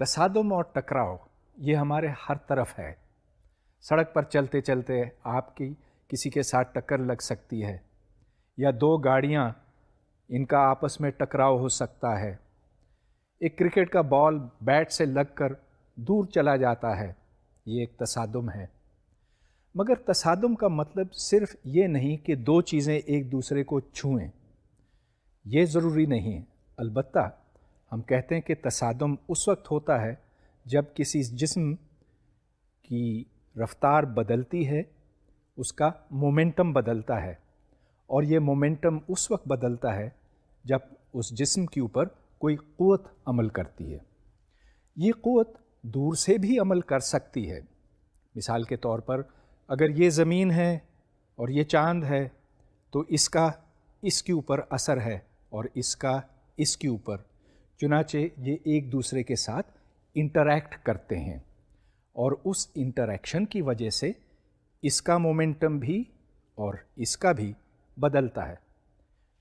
تصادم اور ٹکراؤ یہ ہمارے ہر طرف ہے. سڑک پر چلتے چلتے آپ کی کسی کے ساتھ ٹکر لگ سکتی ہے، یا دو گاڑیاں ان کا آپس میں ٹکراؤ ہو سکتا ہے. ایک کرکٹ کا بال بیٹ سے لگ کر دور چلا جاتا ہے، یہ ایک تصادم ہے. مگر تصادم کا مطلب صرف یہ نہیں کہ دو چیزیں ایک دوسرے کو چھوئیں، یہ ضروری نہیں ہے. البتہ ہم کہتے ہیں کہ تصادم اس وقت ہوتا ہے جب کسی جسم کی رفتار بدلتی ہے، اس کا مومنٹم بدلتا ہے، اور یہ مومنٹم اس وقت بدلتا ہے جب اس جسم کے اوپر کوئی قوت عمل کرتی ہے. یہ قوت دور سے بھی عمل کر سکتی ہے. مثال کے طور پر اگر یہ زمین ہے اور یہ چاند ہے تو اس کا اس کے اوپر اثر ہے اور اس کا اس کے اوپر، چنانچہ یہ ایک دوسرے کے ساتھ انٹریکٹ کرتے ہیں، اور اس انٹریکشن کی وجہ سے اس کا مومنٹم بھی اور اس کا بھی بدلتا ہے.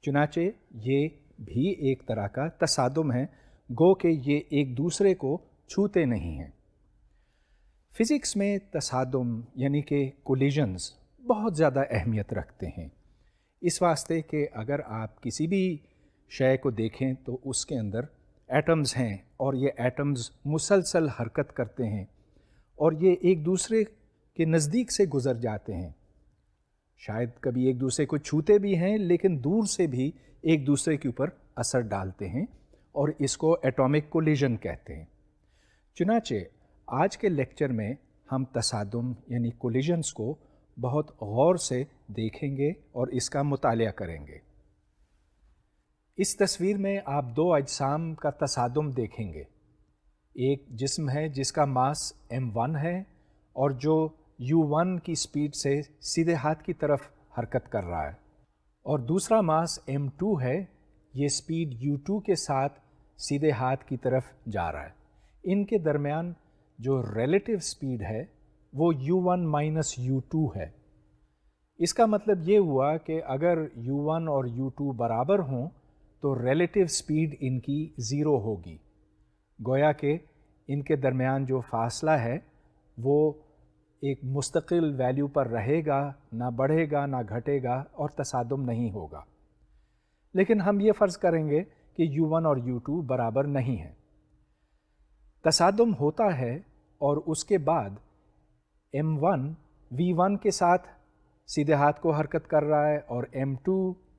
چنانچہ یہ بھی ایک طرح کا تصادم ہے، گو کہ یہ ایک دوسرے کو چھوتے نہیں ہیں. فزکس میں تصادم یعنی کہ کولیجنز بہت زیادہ اہمیت رکھتے ہیں، اس واسطے کہ اگر آپ کسی بھی شے کو دیکھیں تو اس کے اندر ایٹمز ہیں، اور یہ ایٹمز مسلسل حرکت کرتے ہیں، اور یہ ایک دوسرے کے نزدیک سے گزر جاتے ہیں. شاید کبھی ایک دوسرے کو چھوتے بھی ہیں لیکن دور سے بھی ایک دوسرے کے اوپر اثر ڈالتے ہیں، اور اس کو ایٹامک کولیجن کہتے ہیں. چنانچہ آج کے لیکچر میں ہم تصادم یعنی کولیجنز کو بہت غور سے دیکھیں گے اور اس کا مطالعہ کریں گے. اس تصویر میں آپ دو اجسام کا تصادم دیکھیں گے. ایک جسم ہے جس کا ماس m1 ہے اور جو u1 کی سپیڈ سے سیدھے ہاتھ کی طرف حرکت کر رہا ہے، اور دوسرا ماس m2 ہے، یہ سپیڈ u2 کے ساتھ سیدھے ہاتھ کی طرف جا رہا ہے. ان کے درمیان جو ریلیٹیو سپیڈ ہے وہ u1 مائنس u2 ہے. اس کا مطلب یہ ہوا کہ اگر u1 اور u2 برابر ہوں تو ریلیٹیو سپیڈ ان کی زیرو ہوگی، گویا کہ ان کے درمیان جو فاصلہ ہے وہ ایک مستقل ویلیو پر رہے گا، نہ بڑھے گا نہ گھٹے گا، اور تصادم نہیں ہوگا. لیکن ہم یہ فرض کریں گے کہ u1 اور u2 برابر نہیں ہیں. تصادم ہوتا ہے اور اس کے بعد m1 v1 کے ساتھ سیدھے ہاتھ کو حرکت کر رہا ہے، اور m2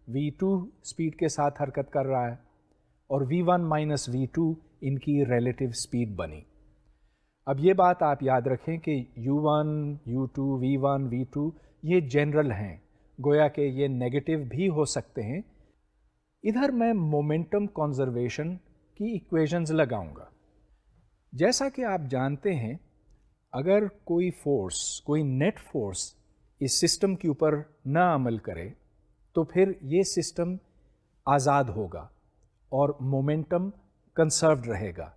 v2 سپیڈ کے ساتھ حرکت کر رہا ہے، اور v1 مائنس v2 ان کی ریلیٹیو سپیڈ بنی. اب یہ بات آپ یاد رکھیں کہ u1 u2 v1 v2 یہ جنرل ہیں، گویا کہ یہ نیگیٹو بھی ہو سکتے ہیں. ادھر میں مومنٹم کنزرویشن کی ایکویشنز لگاؤں گا. جیسا کہ آپ جانتے ہیں اگر کوئی فورس، کوئی نیٹ فورس اس سسٹم کے اوپر نہ عمل کرے تو پھر یہ سسٹم آزاد ہوگا اور مومنٹم کنسروڈ رہے گا.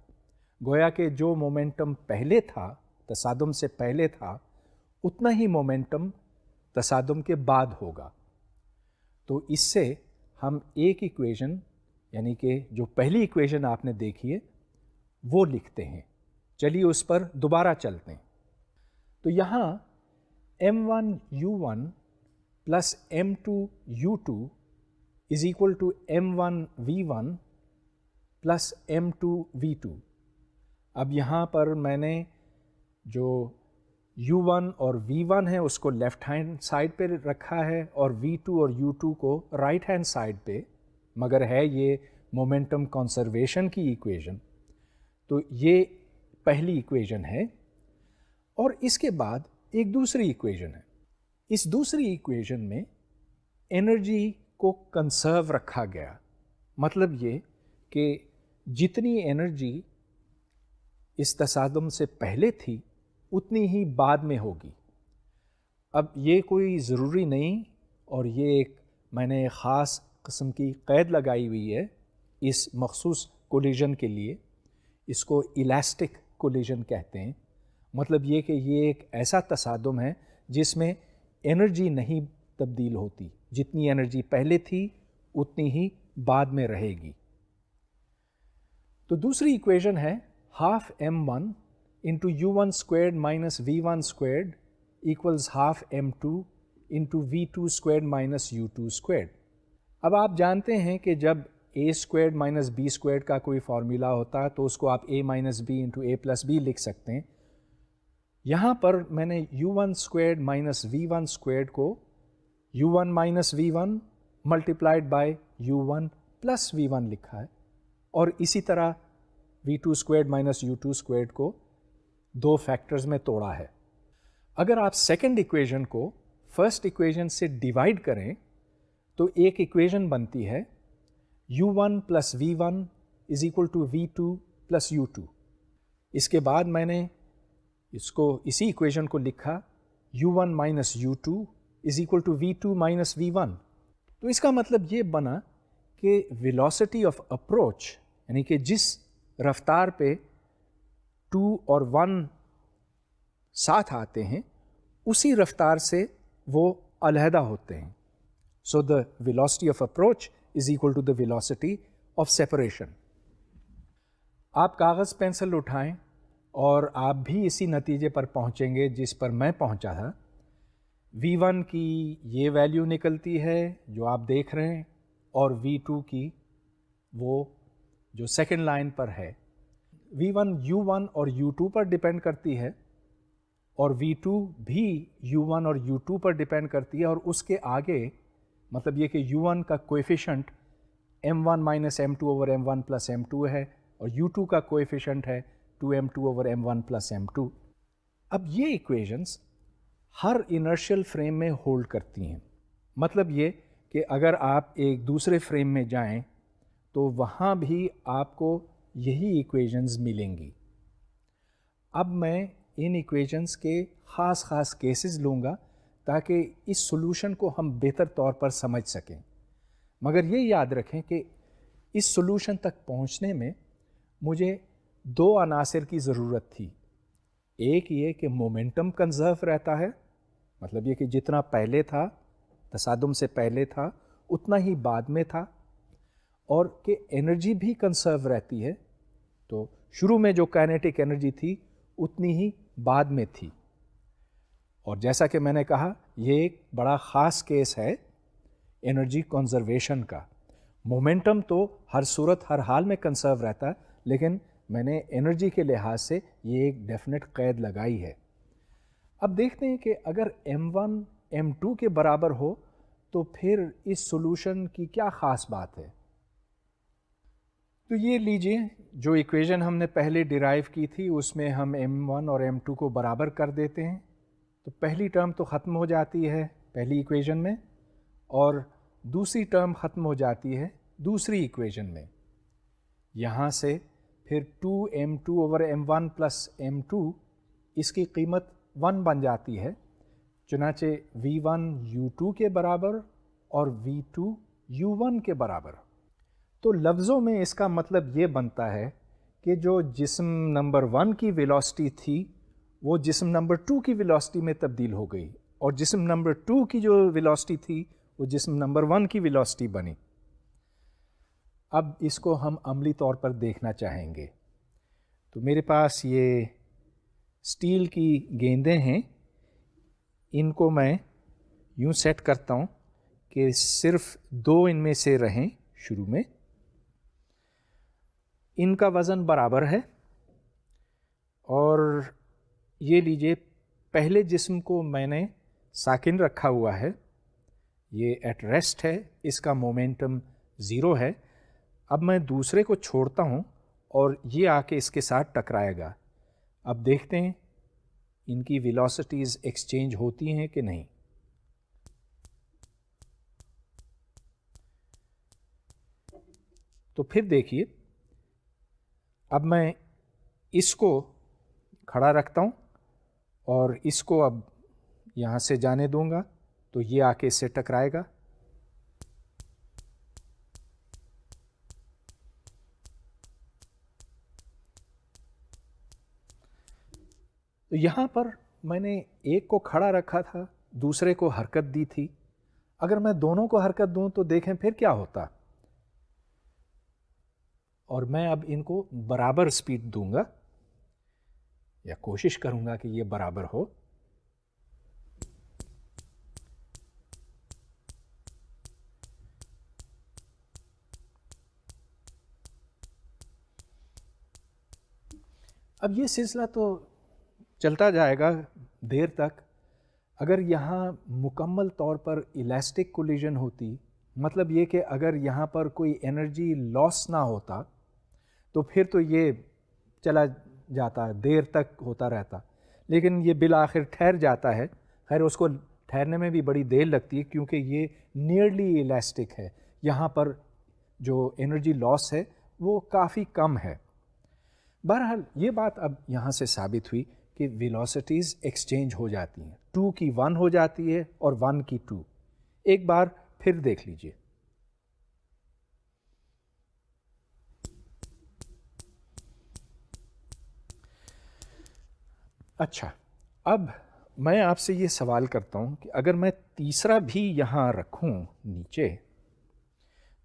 گویا کہ جو مومنٹم پہلے تھا، تصادم سے پہلے تھا، اتنا ہی مومنٹم تصادم کے بعد ہوگا. تو اس سے ہم ایک ایکویشن یعنی کہ جو پہلی ایکویشن آپ نے دیکھی ہے وہ لکھتے ہیں. چلیے اس پر دوبارہ چلتے ہیں. تو یہاں m1 u1 plus m2 u2 is equal to m1 v1 plus m2 v2. اب یہاں پر میں نے جو u1 اور v1 ہے اس کو لیفٹ ہینڈ سائڈ پہ رکھا ہے اور v2 اور u2 کو رائٹ ہینڈ سائڈ پہ، مگر ہے یہ مومنٹم کنزرویشن کی ایکویشن. تو یہ پہلی ایکویشن ہے، اور اس کے بعد ایک دوسری ایکویشن ہے. اس دوسری ایکویشن میں انرجی کو کنسرو رکھا گیا. مطلب یہ کہ جتنی انرجی اس تصادم سے پہلے تھی اتنی ہی بعد میں ہوگی. اب یہ کوئی ضروری نہیں، اور یہ ایک میں نے خاص قسم کی قید لگائی ہوئی ہے اس مخصوص کولیجن کے لیے. اس کو الاسٹک کولیجن کہتے ہیں. مطلب یہ کہ یہ ایک ایسا تصادم ہے جس میں انرجی نہیں تبدیل ہوتی، جتنی انرجی پہلے تھی اتنی ہی بعد میں رہے گی. تو دوسری ایکویشن ہے half m1 into u1 squared minus v1 squared equals half m2 into v2 squared minus u2 squared. اب آپ جانتے ہیں کہ جب a squared minus b squared کا کوئی فارمولا ہوتا ہے تو اس کو آپ a minus b into a plus b لکھ سکتے ہیں. یہاں پر میں نے u1 squared minus v1 squared کو u1 minus v1 multiplied by u1 plus v1 لکھا ہے, اور اسی طرح v2 squared minus u2 squared کو دو فیکٹرز میں توڑا ہے. اگر آپ سیکنڈ ایکویژن کو فرسٹ ایکویژن سے ڈیوائڈ کریں تو ایک ایکویژن بنتی ہے u1 plus v1 is equal to v2 plus u2. اس کے بعد میں نے اسی ایکویژن کو لکھا u1 minus u2 is equal to v2 minus v1. تو اس کا مطلب یہ بنا کہ ویلوسٹی آف اپروچ یعنی کہ جس رفتار پہ 2 اور 1 ساتھ آتے ہیں اسی رفتار سے وہ علیحدہ ہوتے ہیں. So the velocity of approach is equal to the velocity of separation. آپ کاغذ پینسل اٹھائیں اور آپ بھی اسی نتیجے پر پہنچیں گے جس پر میں پہنچا تھا. v1 کی یہ ویلیو نکلتی ہے جو آپ دیکھ رہے ہیں, اور v2 کی وہ جو سیکنڈ لائن پر ہے. v1 u1 اور u2 پر ڈپینڈ کرتی ہے, اور v2 بھی u1 اور u2 پر ڈپینڈ کرتی ہے, اور اس کے آگے مطلب یہ کہ u1 کا کویفیشنٹ m1 minus m2 over m1 plus m2 ہے, اور u2 کا کویفیشنٹ ہے 2m2 over m1 plus m2. اب یہ ایکویژنس ہر انرشیل فریم میں ہولڈ کرتی ہیں. مطلب یہ کہ اگر آپ ایک دوسرے فریم میں جائیں تو وہاں بھی آپ کو یہی ایکویژنز ملیں گی. اب میں ان ایکویژنز کے خاص کیسز لوں گا تاکہ اس سولوشن کو ہم بہتر طور پر سمجھ سکیں. مگر یہ یاد رکھیں کہ اس سولوشن تک پہنچنے میں مجھے دو عناصر کی ضرورت تھی. ایک یہ کہ مومنٹم کنزرو رہتا ہے, مطلب یہ کہ جتنا پہلے تھا تصادم سے پہلے تھا اتنا ہی بعد میں تھا, اور کہ انرجی بھی کنزرو رہتی ہے, تو شروع میں جو کائنیٹک انرجی تھی اتنی ہی بعد میں تھی. اور جیسا کہ میں نے کہا یہ ایک بڑا خاص کیس ہے انرجی کنزرویشن کا. مومنٹم تو ہر صورت ہر حال میں کنزرو رہتا ہے, لیکن میں نے انرجی کے لحاظ سے یہ ایک ڈیفینٹ قید لگائی ہے. اب دیکھتے ہیں کہ اگر m1 m2 کے برابر ہو تو پھر اس سولوشن کی کیا خاص بات ہے. تو یہ لیجئے جو ایکویژن ہم نے پہلے ڈیرائیو کی تھی اس میں ہم m1 اور m2 کو برابر کر دیتے ہیں, تو پہلی ٹرم تو ختم ہو جاتی ہے پہلی ایکویژن میں, اور دوسری ٹرم ختم ہو جاتی ہے دوسری ایکویژن میں. یہاں سے پھر 2m2 over m1 plus m2 اس کی قیمت 1 بن جاتی ہے, چنانچہ v1 u2 کے برابر اور v2 u1 کے برابر. تو لفظوں میں اس کا مطلب یہ بنتا ہے کہ جو جسم نمبر 1 کی ویلوسٹی تھی وہ جسم نمبر 2 کی ویلوسٹی میں تبدیل ہو گئی, اور جسم نمبر 2 کی جو ویلوسٹی تھی وہ جسم نمبر 1 کی ویلوسٹی بنی. اب اس کو ہم عملی طور پر دیکھنا چاہیں گے. تو میرے پاس یہ اسٹیل کی گیندیں ہیں, ان کو میں یوں سیٹ کرتا ہوں کہ صرف 2 ان میں سے رہیں شروع میں. ان کا وزن برابر ہے, اور یہ لیجئے پہلے جسم کو میں نے ساکن رکھا ہوا ہے, یہ ایٹ ریسٹ ہے, اس کا مومنٹم 0 ہے. اب میں دوسرے کو چھوڑتا ہوں اور یہ آ کے اس کے ساتھ ٹکرائے گا. اب دیکھتے ہیں ان کی ویلوسٹیز ایکسچینج ہوتی ہیں کہ نہیں. تو پھر دیکھیے اب میں اس کو کھڑا رکھتا ہوں اور اس کو اب یہاں سے جانے دوں گا تو یہ آ کے اس سے ٹکرائے گا. تو یہاں پر میں نے ایک کو کھڑا رکھا تھا, دوسرے کو حرکت دی تھی. اگر میں دونوں کو حرکت دوں تو دیکھیں پھر کیا ہوتا, اور میں اب ان کو برابر سپیڈ دوں گا یا کوشش کروں گا کہ یہ برابر ہو. اب یہ سلسلہ تو چلتا جائے گا دیر تک. اگر یہاں مکمل طور پر الاسٹک کولیجن ہوتی، مطلب یہ کہ اگر یہاں پر کوئی انرجی لاس نہ ہوتا تو پھر تو یہ چلا جاتا، دیر تک ہوتا رہتا. لیکن یہ بالآخر ٹھہر جاتا ہے. خیر اس کو ٹھہرنے میں بھی بڑی دیر لگتی ہے کیونکہ یہ نیئرلی الاسٹک ہے. یہاں پر جو انرجی لاس ہے وہ کافی کم ہے. بہرحال یہ بات اب یہاں سے ثابت ہوئی کہ ویلوسٹیز ایکسچینج ہو جاتی ہیں. 2 کی 1 ہو جاتی ہے اور 1 کی 2. ایک بار پھر دیکھ لیجئے. اچھا، اب میں آپ سے یہ سوال کرتا ہوں کہ اگر میں تیسرا بھی یہاں رکھوں نیچے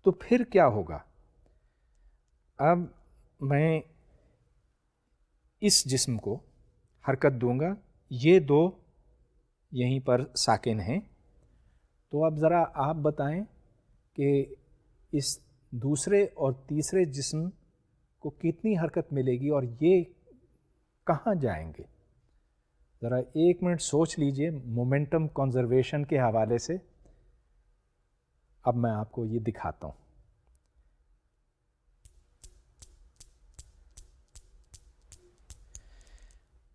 تو پھر کیا ہوگا؟ اب میں اس جسم کو حرکت دوں گا، یہ دو یہیں پر ساکن ہیں. تو اب ذرا آپ بتائیں کہ اس دوسرے اور تیسرے جسم کو کتنی حرکت ملے گی اور یہ کہاں جائیں گے؟ ذرا 1 منٹ سوچ لیجئے مومنٹم کنزرویشن کے حوالے سے. اب میں آپ کو یہ دکھاتا ہوں.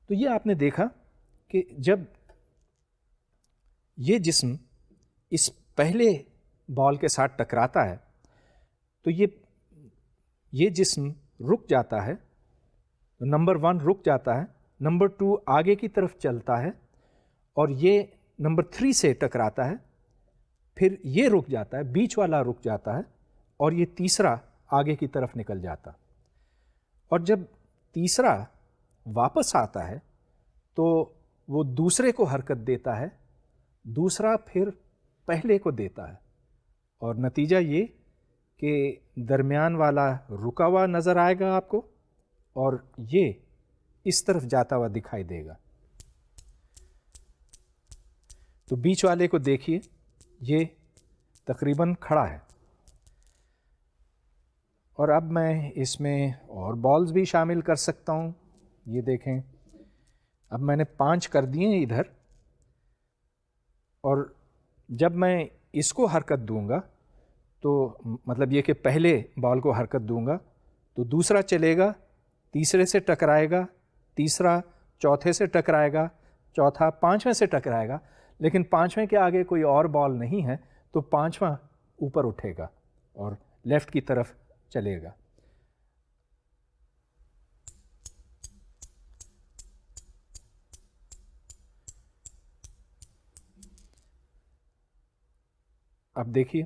تو یہ آپ نے دیکھا کہ جب یہ جسم اس پہلے بال کے ساتھ ٹکراتا ہے تو یہ جسم رک جاتا ہے. نمبر 1 رک جاتا ہے، نمبر 2 آگے کی طرف چلتا ہے اور یہ نمبر 3 سے ٹکراتا ہے. پھر یہ رک جاتا ہے، بیچ والا رک جاتا ہے اور یہ تیسرا آگے کی طرف نکل جاتا. اور جب تیسرا واپس آتا ہے تو وہ دوسرے کو حرکت دیتا ہے، دوسرا پھر پہلے کو دیتا ہے اور نتیجہ یہ کہ درمیان والا رکا ہوا نظر آئے گا آپ کو اور یہ اس طرف جاتا ہوا دکھائی دے گا. تو بیچ والے کو دیکھیے، یہ تقریباً کھڑا ہے. اور اب میں اس میں اور بالز بھی شامل کر سکتا ہوں. یہ دیکھیں، اب میں نے 5 کر دیے ہیں ادھر، اور جب میں اس کو حرکت دوں گا تو مطلب یہ کہ پہلے بال کو حرکت دوں گا تو دوسرا چلے گا، تیسرے سے ٹکرائے گا، تیسرا چوتھے سے ٹکرائے گا، چوتھا 5ویں سے ٹکرائے گا. لیکن 5ویں کے آگے کوئی اور بال نہیں ہے تو 5واں اوپر اٹھے گا اور لیفٹ کی طرف چلے گا. اب دیکھیے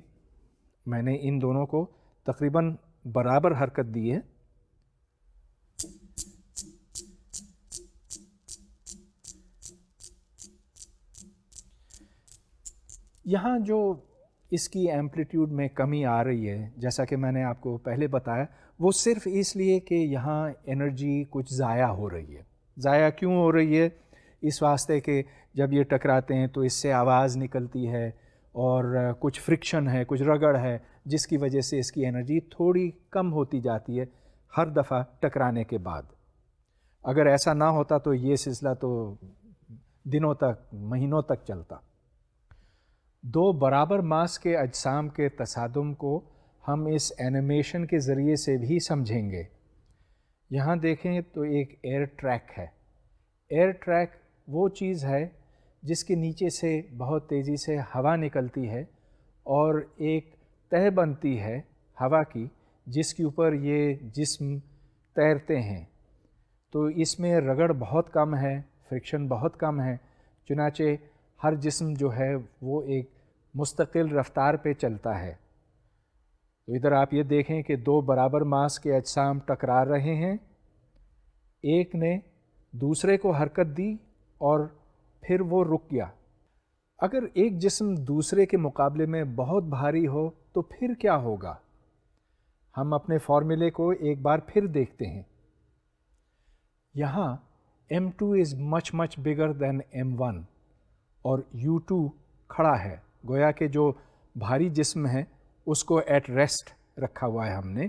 میں نے ان دونوں کو تقریباً برابر حرکت دی ہے. یہاں جو اس کی ایمپلیٹیوڈ میں کمی آ رہی ہے، جیسا کہ میں نے آپ کو پہلے بتایا، وہ صرف اس لیے کہ یہاں انرجی کچھ ضائع ہو رہی ہے. ضائع کیوں ہو رہی ہے؟ اس واسطے کہ جب یہ ٹکراتے ہیں تو اس سے آواز نکلتی ہے اور کچھ فرکشن ہے، کچھ رگڑ ہے، جس کی وجہ سے اس کی انرجی تھوڑی کم ہوتی جاتی ہے ہر دفعہ ٹکرانے کے بعد. اگر ایسا نہ ہوتا تو یہ سلسلہ تو دنوں تک، مہینوں تک چلتا. 2 برابر ماس کے اجسام کے تصادم کو ہم اس اینیمیشن کے ذریعے سے بھی سمجھیں گے. یہاں دیکھیں تو ایک ایئر ٹریک ہے. ایئر ٹریک وہ چیز ہے جس کے نیچے سے بہت تیزی سے ہوا نکلتی ہے اور ایک تہہ بنتی ہے ہوا کی، جس کے اوپر یہ جسم تیرتے ہیں. تو اس میں رگڑ بہت کم ہے، فرکشن بہت کم ہے، چنانچہ ہر جسم جو ہے وہ ایک مستقل رفتار پہ چلتا ہے. تو ادھر آپ یہ دیکھیں کہ 2 برابر ماس کے اجسام ٹکرا رہے ہیں. ایک نے دوسرے کو حرکت دی اور پھر وہ رک گیا. اگر ایک جسم دوسرے کے مقابلے میں بہت بھاری ہو تو پھر کیا ہوگا؟ ہم اپنے فارمولے کو ایک بار پھر دیکھتے ہیں. یہاں m2 از مچ مچ بگر دین m1 اور u2 کھڑا ہے، گویا کہ جو بھاری جسم ہے اس کو ایٹ ریسٹ رکھا ہوا ہے ہم نے.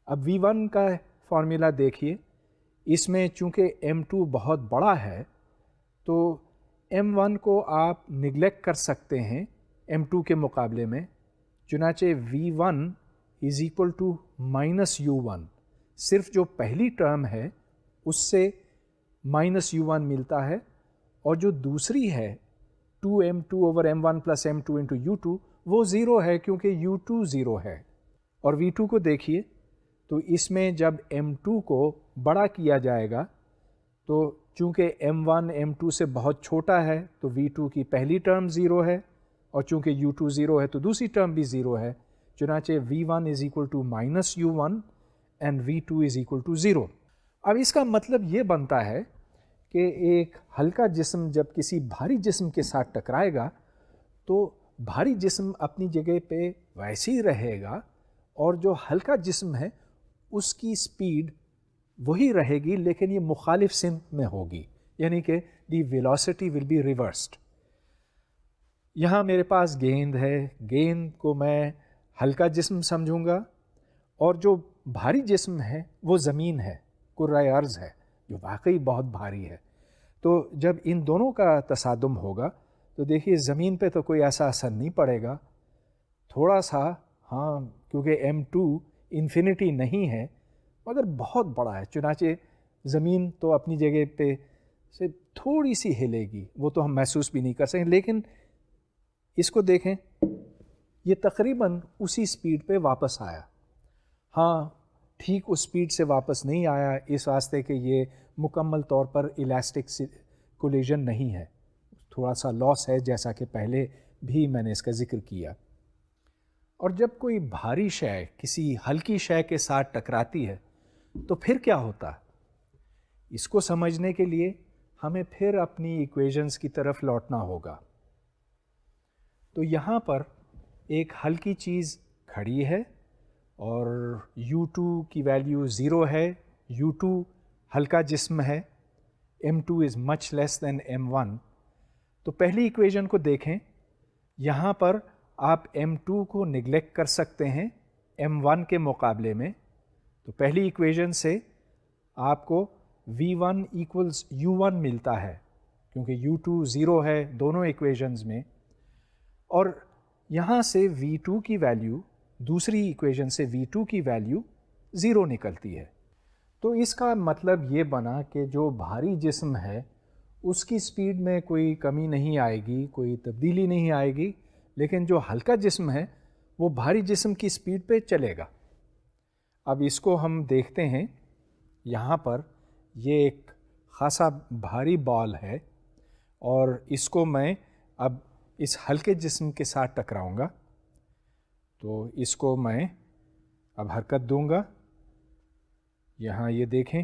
اب v1 کا فارمولا دیکھیے، اس میں چونکہ m2 بہت بڑا ہے تو m1 کو آپ نگلیکٹ کر سکتے ہیں m2 کے مقابلے میں، چنانچہ v1 is equal to minus u1، صرف جو پہلی ٹرم ہے اس سے مائنس u1 ملتا ہے، اور جو دوسری ہے 2m2 over m1 plus m2 into u2 وہ زیرو ہے کیونکہ u2 زیرو ہے. اور v2 کو دیکھیے تو اس میں جب m2 کو بڑا کیا جائے گا تو چونکہ m1 m2 سے بہت چھوٹا ہے تو v2 کی پہلی ٹرم زیرو ہے، اور چونکہ u2 زیرو ہے تو دوسری ٹرم بھی زیرو ہے، چنانچہ v1 is equal to minus u1 and v2 is equal to zero. اب اس کا مطلب یہ بنتا ہے کہ ایک ہلکا جسم جب کسی بھاری جسم کے ساتھ ٹکرائے گا تو بھاری جسم اپنی جگہ پہ ویسے ہی رہے گا، اور جو ہلکا جسم ہے اس کی سپیڈ وہی رہے گی لیکن یہ مخالف سمت میں ہوگی، یعنی کہ دی ویلوسٹی ول بی ریورسڈ. یہاں میرے پاس گیند ہے، گیند کو میں ہلکا جسم سمجھوں گا، اور جو بھاری جسم ہے وہ زمین ہے، کرۂ ارض ہے جو واقعی بہت بھاری ہے. تو جب ان دونوں کا تصادم ہوگا تو دیکھیے زمین پہ تو کوئی ایسا اثر نہیں پڑے گا، تھوڑا سا ہاں، کیونکہ m2 انفینٹی نہیں ہے مگر بہت بڑا ہے، چنانچہ زمین تو اپنی جگہ پہ سے تھوڑی سی ہلے گی، وہ تو ہم محسوس بھی نہیں کر سکیں. لیکن اس کو دیکھیں، یہ تقریباً اسی سپیڈ پہ واپس آیا. ہاں ٹھیک اس سپیڈ سے واپس نہیں آیا اس واسطے کہ یہ مکمل طور پر الاسٹک کولیجن نہیں ہے، تھوڑا سا لاس ہے جیسا کہ پہلے بھی میں نے اس کا ذکر کیا. اور جب کوئی بھاری شے کسی ہلکی شے کے ساتھ ٹکراتی ہے تو پھر کیا ہوتا ہے؟ اس کو سمجھنے کے لیے ہمیں پھر اپنی ایکویشنز کی طرف لوٹنا ہوگا. تو یہاں پر ایک ہلکی چیز کھڑی ہے اور u2 کی ویلیو 0 ہے، u2 ہلکا جسم ہے، m2 از مچ لیس دین m1. تو پہلی ایکویشن کو دیکھیں، یہاں پر آپ m2 کو نگلیکٹ کر سکتے ہیں m1 کے مقابلے میں. تو پہلی ایکویشن سے آپ کو v1 ایکولز u1 ملتا ہے کیونکہ u2 0 ہے دونوں ایکویشنز میں، اور یہاں سے v2 کی ویلیو دوسری ایکویشن سے v2 کی ویلیو 0 نکلتی ہے. تو اس کا مطلب یہ بنا کہ جو بھاری جسم ہے اس کی سپیڈ میں کوئی کمی نہیں آئے گی، کوئی تبدیلی نہیں آئے گی، لیکن جو ہلکا جسم ہے وہ بھاری جسم کی سپیڈ پہ چلے گا. اب اس کو ہم دیکھتے ہیں، یہاں پر یہ ایک خاصا بھاری بال ہے اور اس کو میں اب اس ہلکے جسم کے ساتھ ٹکراؤں گا. تو اس کو میں اب حرکت دوں گا. یہاں یہ دیکھیں،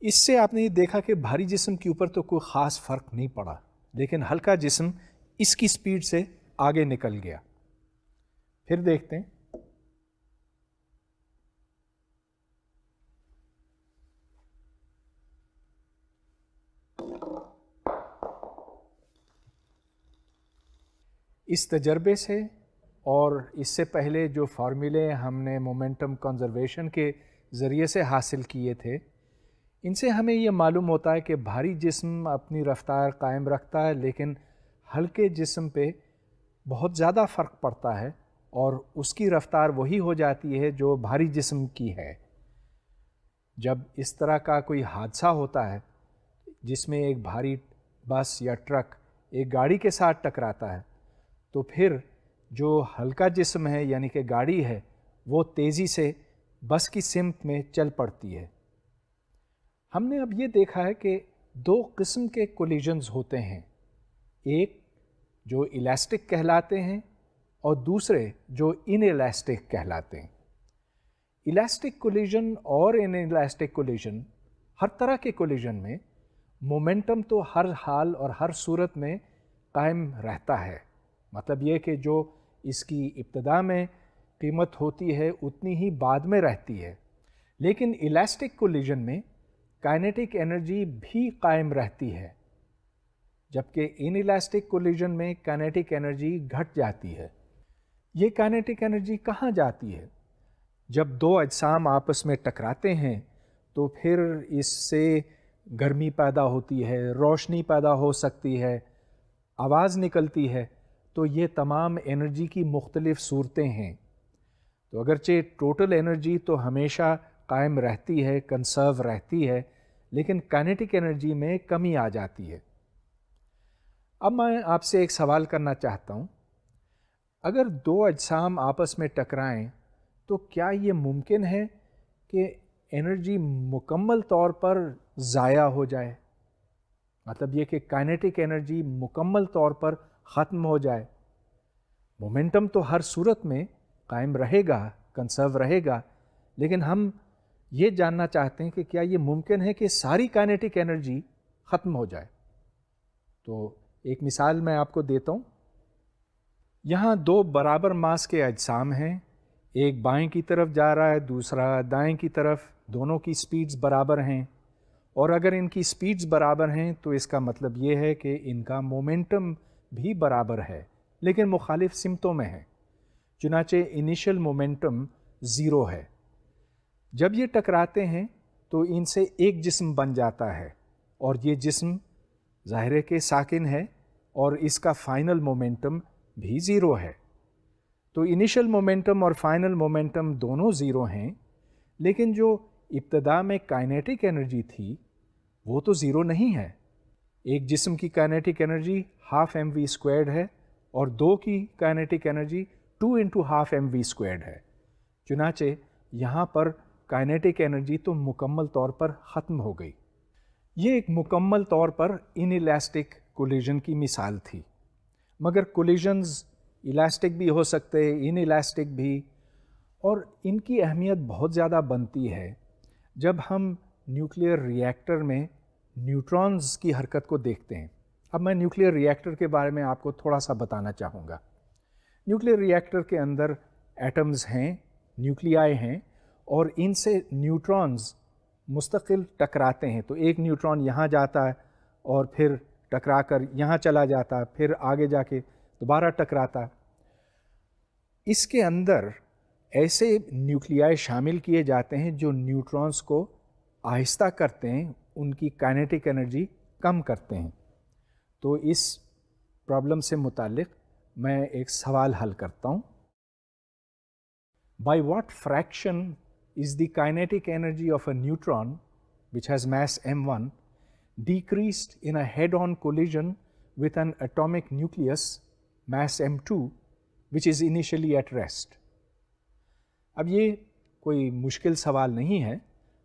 اس سے آپ نے یہ دیکھا کہ بھاری جسم کے اوپر تو کوئی خاص فرق نہیں پڑا، لیکن ہلکا جسم اس کی سپیڈ سے آگے نکل گیا. پھر دیکھتے ہیں، اس تجربے سے اور اس سے پہلے جو فارمولے ہم نے مومنٹم کنزرویشن کے ذریعے سے حاصل کیے تھے، ان سے ہمیں یہ معلوم ہوتا ہے کہ بھاری جسم اپنی رفتار قائم رکھتا ہے لیکن ہلکے جسم پہ بہت زیادہ فرق پڑتا ہے اور اس کی رفتار وہی ہو جاتی ہے جو بھاری جسم کی ہے. جب اس طرح کا کوئی حادثہ ہوتا ہے جس میں ایک بھاری بس یا ٹرک ایک گاڑی کے ساتھ ٹکراتا ہے تو پھر جو ہلکا جسم ہے یعنی کہ گاڑی ہے وہ تیزی سے بس کی سمت میں چل پڑتی ہے. ہم نے اب یہ دیکھا ہے کہ دو قسم کے کولیجنز ہوتے ہیں، ایک جو الاسٹک کہلاتے ہیں اور دوسرے جو ان الاسٹک کہلاتے ہیں. الاسٹک کولیجن اور ان الاسٹک کولیجن، ہر طرح کے کولیجن میں مومنٹم تو ہر حال اور ہر صورت میں قائم رہتا ہے. مطلب یہ کہ جو اس کی ابتدا میں قیمت ہوتی ہے اتنی ہی بعد میں رہتی ہے، لیکن الاسٹک کولیجن میں کائنیٹک انرجی بھی قائم رہتی ہے، جبکہ ان الاسٹک کولیجن میں کائنیٹک انرجی گھٹ جاتی ہے۔ یہ کائنیٹک انرجی کہاں جاتی ہے؟ جب دو اجسام آپس میں ٹکراتے ہیں تو پھر اس سے گرمی پیدا ہوتی ہے، روشنی پیدا ہو سکتی ہے، آواز نکلتی ہے، تو یہ تمام انرجی کی مختلف صورتیں ہیں۔ تو اگرچہ ٹوٹل انرجی تو ہمیشہ قائم رہتی ہے، کنسرو رہتی ہے، لیکن کائنیٹک انرجی میں کمی آ جاتی ہے۔ اب میں آپ سے ایک سوال کرنا چاہتا ہوں، اگر دو اجسام آپس میں ٹکرائیں تو کیا یہ ممکن ہے کہ انرجی مکمل طور پر ضائع ہو جائے؟ مطلب یہ کہ کائنیٹک انرجی مکمل طور پر ختم ہو جائے۔ مومنٹم تو ہر صورت میں قائم رہے گا، کنسرو رہے گا، لیکن ہم یہ جاننا چاہتے ہیں کہ کیا یہ ممکن ہے کہ ساری کائنیٹک انرجی ختم ہو جائے؟ تو ایک مثال میں آپ کو دیتا ہوں۔ یہاں دو برابر ماس کے اجسام ہیں، ایک بائیں کی طرف جا رہا ہے، دوسرا دائیں کی طرف، دونوں کی سپیڈز برابر ہیں، اور اگر ان کی سپیڈز برابر ہیں تو اس کا مطلب یہ ہے کہ ان کا مومنٹم بھی برابر ہے، لیکن مخالف سمتوں میں ہے۔ چنانچہ انیشل مومنٹم 0 ہے۔ جب یہ ٹکراتے ہیں تو ان سے ایک جسم بن جاتا ہے، اور یہ جسم ظاہر ہے کہ ساکن ہے، اور اس کا فائنل مومنٹم بھی 0 ہے۔ تو انیشل مومنٹم اور فائنل مومنٹم دونوں 0 ہیں، لیکن جو ابتدا میں کائنیٹک انرجی تھی وہ تو 0 نہیں ہے۔ ایک جسم کی کائنیٹک انرجی ½ mv² ہے، اور دو کی کائنیٹک انرجی 2 × ½ mv² ہے۔ چنانچہ یہاں پر کائنیٹک انرجی تو مکمل طور پر ختم ہو گئی۔ یہ ایک مکمل طور پر ان الاسٹک کولیجن کی مثال تھی، مگر کولیجنز الاسٹک بھی ہو سکتے، ان الاسٹک بھی، اور ان کی اہمیت بہت زیادہ بنتی ہے جب ہم نیوکلیئر ری ایکٹر میں نیوٹرونز کی حرکت کو دیکھتے ہیں۔ اب میں نیوکلیئر ری ایکٹر کے بارے میں آپ کو تھوڑا سا بتانا چاہوں گا۔ نیوکلیئر ری ایکٹر کے اندر ایٹمز ہیں، نیوکلیائی ہیں، اور ان سے نیوٹرونز مستقل ٹکراتے ہیں۔ تو ایک نیوٹرون یہاں جاتا ہے اور پھر ٹکرا کر یہاں چلا جاتا ہے، پھر آگے جا کے دوبارہ ٹکراتا۔ اس کے اندر ایسے نیوکلیائی شامل کیے جاتے ہیں جو نیوٹرونز کو آہستہ کرتے ہیں، ان کی کائنیٹک انرجی کم کرتے ہیں۔ تو اس پرابلم سے متعلق میں ایک سوال حل کرتا ہوں۔ By what fraction is the kinetic energy of a neutron, which has mass m1, decreased in a head-on collision with an atomic nucleus mass m2, which is initially at rest? اب یہ کوئی مشکل سوال نہیں ہے،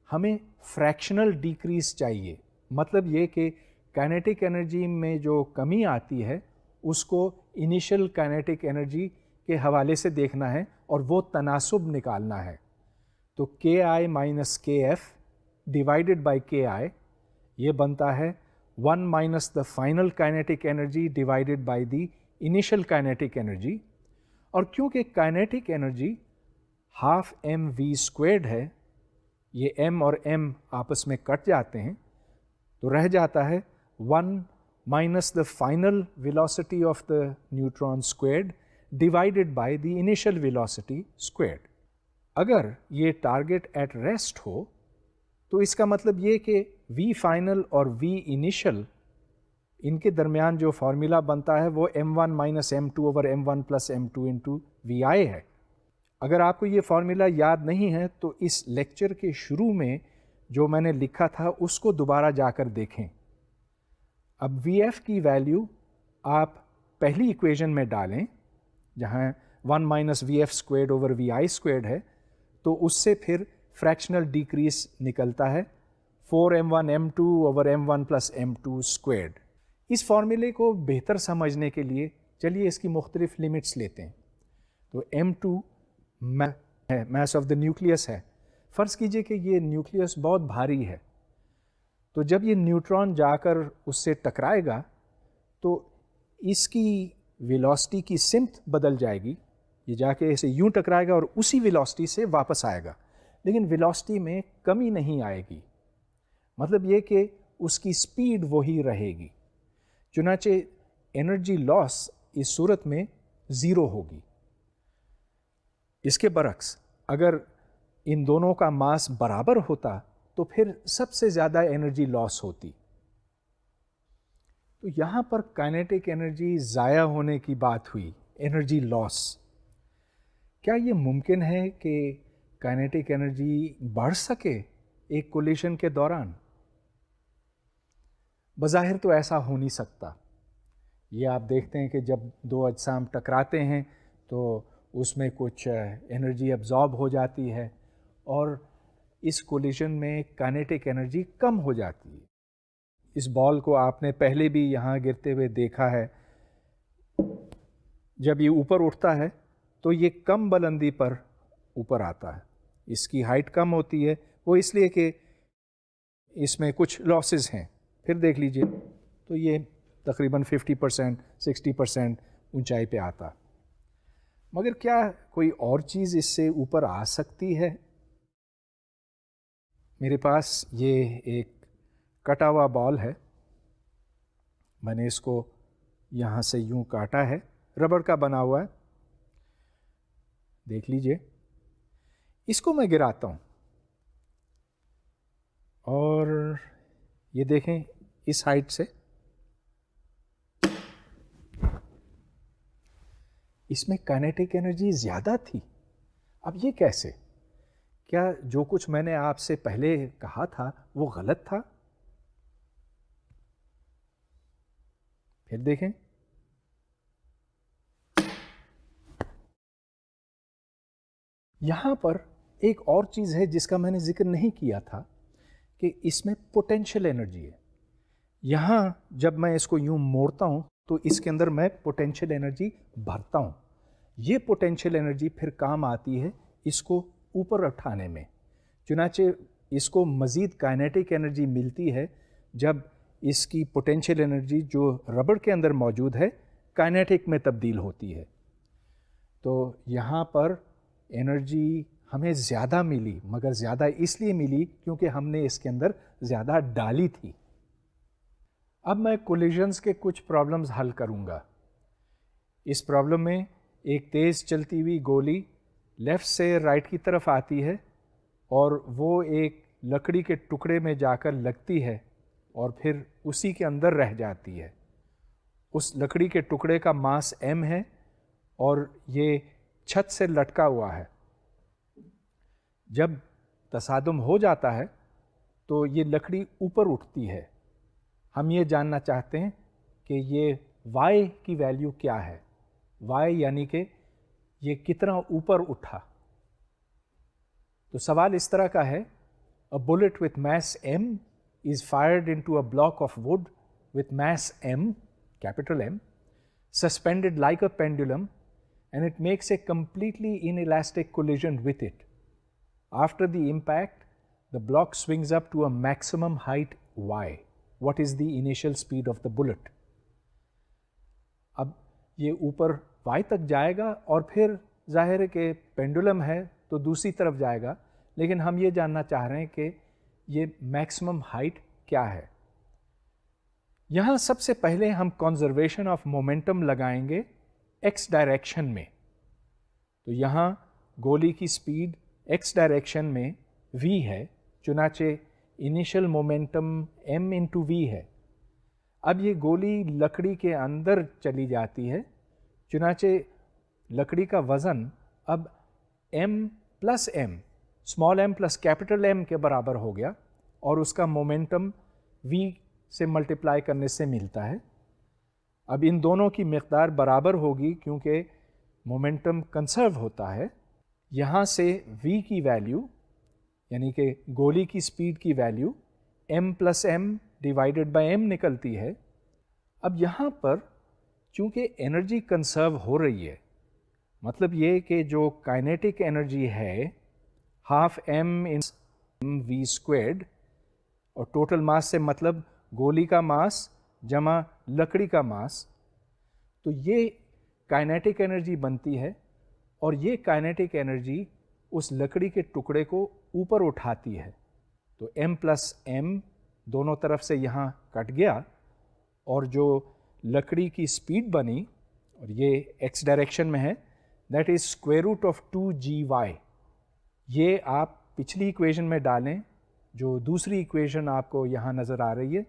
ہمیں فریکشنل ڈیکریز چاہیے۔ مطلب یہ کہ کائنیٹک انرجی میں جو کمی آتی ہے اس کو انیشل کائنیٹک انرجی کے حوالے سے دیکھنا ہے اور وہ تناسب نکالنا ہے۔ تو KI minus KF divided by KI یہ بنتا ہے 1 minus the final kinetic energy divided by the initial kinetic energy, اور کیونکہ کائنیٹک انرجی ½ mv² ہے، یہ m اور m آپس میں کٹ جاتے ہیں، تو رہ جاتا ہے 1 minus the final velocity of the neutron squared divided by the initial velocity squared. اگر یہ ٹارگیٹ ایٹ ریسٹ ہو تو اس کا مطلب یہ کہ v فائنل اور v انیشل ان کے درمیان جو فارمولا بنتا ہے وہ m1 minus m2 over m1 plus m2 into vi ہے۔ اگر آپ کو یہ فارمولا یاد نہیں ہے تو اس لیکچر کے شروع میں جو میں نے لکھا تھا اس کو دوبارہ جا کر دیکھیں۔ اب وی ایف کی ویلیو آپ پہلی ایکویژن میں ڈالیں جہاں 1 مائنس وی ایف اسکوئرڈ اوور وی آئی اسکوئرڈ ہے، تو اس سے پھر فریکشنل ڈیکریز نکلتا ہے 4m1 m2 over m1 plus m2 squared. اس فارمولے کو بہتر سمجھنے کے لیے چلیے اس کی مختلف لمٹس لیتے ہیں۔ تو m2 mass of the nucleus ہے۔ فرض کیجئے کہ یہ نیوکلیس بہت بھاری ہے، تو جب یہ نیوٹران جا کر اس سے ٹکرائے گا تو اس کی ویلوسٹی کی سمت بدل جائے گی، یہ جا کے ایسے یوں ٹکرائے گا اور اسی ویلوسٹی سے واپس آئے گا، لیکن ویلوسٹی میں کمی نہیں آئے گی، مطلب یہ کہ اس کی سپیڈ وہی رہے گی، چنانچہ انرجی لاس اس صورت میں زیرو ہوگی۔ اس کے برعکس اگر ان دونوں کا ماس برابر ہوتا تو پھر سب سے زیادہ انرجی لاس ہوتی۔ تو یہاں پر کائنیٹک انرجی ضائع ہونے کی بات ہوئی، انرجی لاس۔ کیا یہ ممکن ہے کہ کائنیٹک انرجی بڑھ سکے ایک کولیشن کے دوران؟ بظاہر تو ایسا ہو نہیں سکتا۔ یہ آپ دیکھتے ہیں کہ جب دو اجسام ٹکراتے ہیں تو اس میں کچھ انرجی ابزارب ہو جاتی ہے اور اس کولیشن میں کائنیٹک انرجی کم ہو جاتی ہے۔ اس بال کو آپ نے پہلے بھی یہاں گرتے ہوئے دیکھا ہے، جب یہ اوپر اٹھتا ہے تو یہ کم بلندی پر اوپر آتا ہے، اس کی ہائٹ کم ہوتی ہے، وہ اس لیے کہ اس میں کچھ لاسز ہیں۔ پھر دیکھ لیجئے تو یہ تقریباً 50% 60% اونچائی پہ آتا۔ مگر کیا کوئی اور چیز اس سے اوپر آ سکتی ہے؟ میرے پاس یہ ایک کٹا ہوا بال ہے، میں نے اس کو یہاں سے یوں کاٹا ہے، ربڑ کا بنا ہوا ہے، دیکھ لیجئے۔ اس کو میں گراتا ہوں اور یہ دیکھیں اس ہائٹ سے اس میں کائنیٹک انرجی زیادہ تھی۔ اب یہ کیسے؟ کیا جو کچھ میں نے آپ سے پہلے کہا تھا وہ غلط تھا؟ پھر دیکھیں، یہاں پر ایک اور چیز ہے جس کا میں نے ذکر نہیں کیا تھا کہ اس میں پوٹینشیل انرجی ہے۔ یہاں جب میں اس کو یوں موڑتا ہوں تو اس کے اندر میں پوٹینشیل انرجی بھرتا ہوں، یہ پوٹینشیل انرجی پھر کام آتی ہے اس کو اوپر اٹھانے میں، چنانچہ اس کو مزید کائنیٹک انرجی ملتی ہے جب اس کی پوٹینشیل انرجی جو ربڑ کے اندر موجود ہے کائنیٹک میں تبدیل ہوتی ہے۔ تو یہاں پر انرجی ہمیں زیادہ ملی، مگر زیادہ اس لیے ملی کیونکہ ہم نے اس کے اندر زیادہ ڈالی تھی۔ اب میں کولیجنز کے کچھ پرابلمز حل کروں گا۔ اس پرابلم میں ایک تیز چلتی ہوئی گولی لیفٹ سے رائٹ کی طرف آتی ہے اور وہ ایک لکڑی کے ٹکڑے میں جا کر لگتی ہے اور پھر اسی کے اندر رہ جاتی ہے۔ اس لکڑی کے ٹکڑے کا ماس m ہے اور یہ چھت سے لٹکا ہوا ہے۔ جب تصادم ہو جاتا ہے تو یہ لکڑی اوپر اٹھتی ہے۔ ہم یہ جاننا چاہتے ہیں کہ یہ y کی ویلیو کیا ہے، y یعنی کہ یہ کتنا اوپر اٹھا۔ تو سوال اس طرح کا ہے، A bullet with mass m is fired into a block of wood with mass m, capital M, suspended like a pendulum, and it makes a completely inelastic collision with it. After the impact, the block swings up to a maximum height y. What is the initial speed of the bullet? اب یہ اوپر y تک جائے گا اور پھر ظاہر ہے کہ پینڈولم ہے تو دوسری طرف جائے گا، لیکن ہم یہ جاننا چاہ رہے ہیں کہ یہ میکسیمم ہائٹ کیا ہے۔ یہاں سب سے پہلے ہم کنزرویشن آف مومنٹم لگائیں گے ایکس ڈائریکشن میں۔ تو یہاں گولی کی سپیڈ ایکس ڈائریکشن میں v ہے، چنانچہ initial momentum m into v ہے۔ اب یہ گولی لکڑی کے اندر چلی جاتی ہے، چنانچہ لکڑی کا وزن اب m plus m، small m plus capital M کے برابر ہو گیا اور اس کا مومنٹم v سے ملٹیپلائی کرنے سے ملتا ہے۔ اب ان دونوں کی مقدار برابر ہوگی کیونکہ مومنٹم کنسرو ہوتا ہے۔ یہاں سے v کی ویلیو یعنی کہ گولی کی سپیڈ کی value m plus m divided by m نکلتی ہے۔ اب یہاں پر چونکہ انرجی کنسرو ہو رہی ہے، مطلب یہ کہ جو کائنیٹک انرجی ہے ہاف m ان v اسکوائرڈ، اور ٹوٹل ماس سے مطلب گولی کا ماس جمع لکڑی کا ماس، تو یہ کائنیٹک انرجی بنتی ہے اور یہ کائنیٹک انرجی اس لکڑی کے ٹکڑے کو اوپر اٹھاتی ہے. تو m پلس m دونوں طرف سے یہاں کٹ گیا اور جو لکڑی کی سپیڈ بنی اور یہ ایکس ڈائریکشن میں ہے that is square root of 2GY. یہ آپ پچھلی ایکویشن میں ڈالیں جو دوسری ایکویشن آپ کو یہاں نظر آ رہی ہے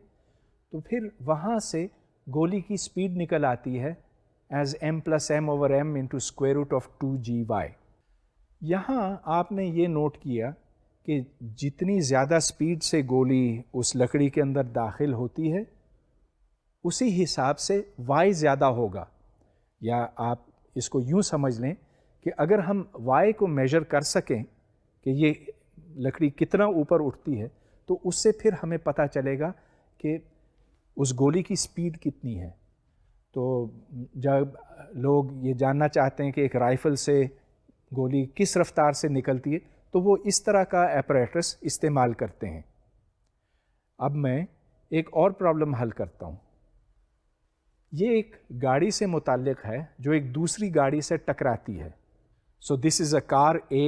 تو پھر وہاں سے گولی کی سپیڈ نکل آتی ہے as m plus m over m into square root of 2GY. یہاں آپ نے یہ نوٹ کیا کہ جتنی زیادہ سپیڈ سے گولی اس لکڑی کے اندر داخل ہوتی ہے اسی حساب سے y زیادہ ہوگا. یا آپ اس کو یوں سمجھ لیں کہ اگر ہم y کو میجر کر سکیں کہ یہ لکڑی کتنا اوپر اٹھتی ہے تو اس سے پھر ہمیں پتہ چلے گا کہ اس گولی کی سپیڈ کتنی ہے. تو جب لوگ یہ جاننا چاہتے ہیں کہ ایک رائفل سے گولی کس رفتار سے نکلتی ہے تو وہ اس طرح کا ایپریٹس استعمال کرتے ہیں. اب میں ایک اور پرابلم حل کرتا ہوں. یہ ایک گاڑی سے متعلق ہے جو ایک دوسری گاڑی سے ٹکراتی ہے. سو دس is a car A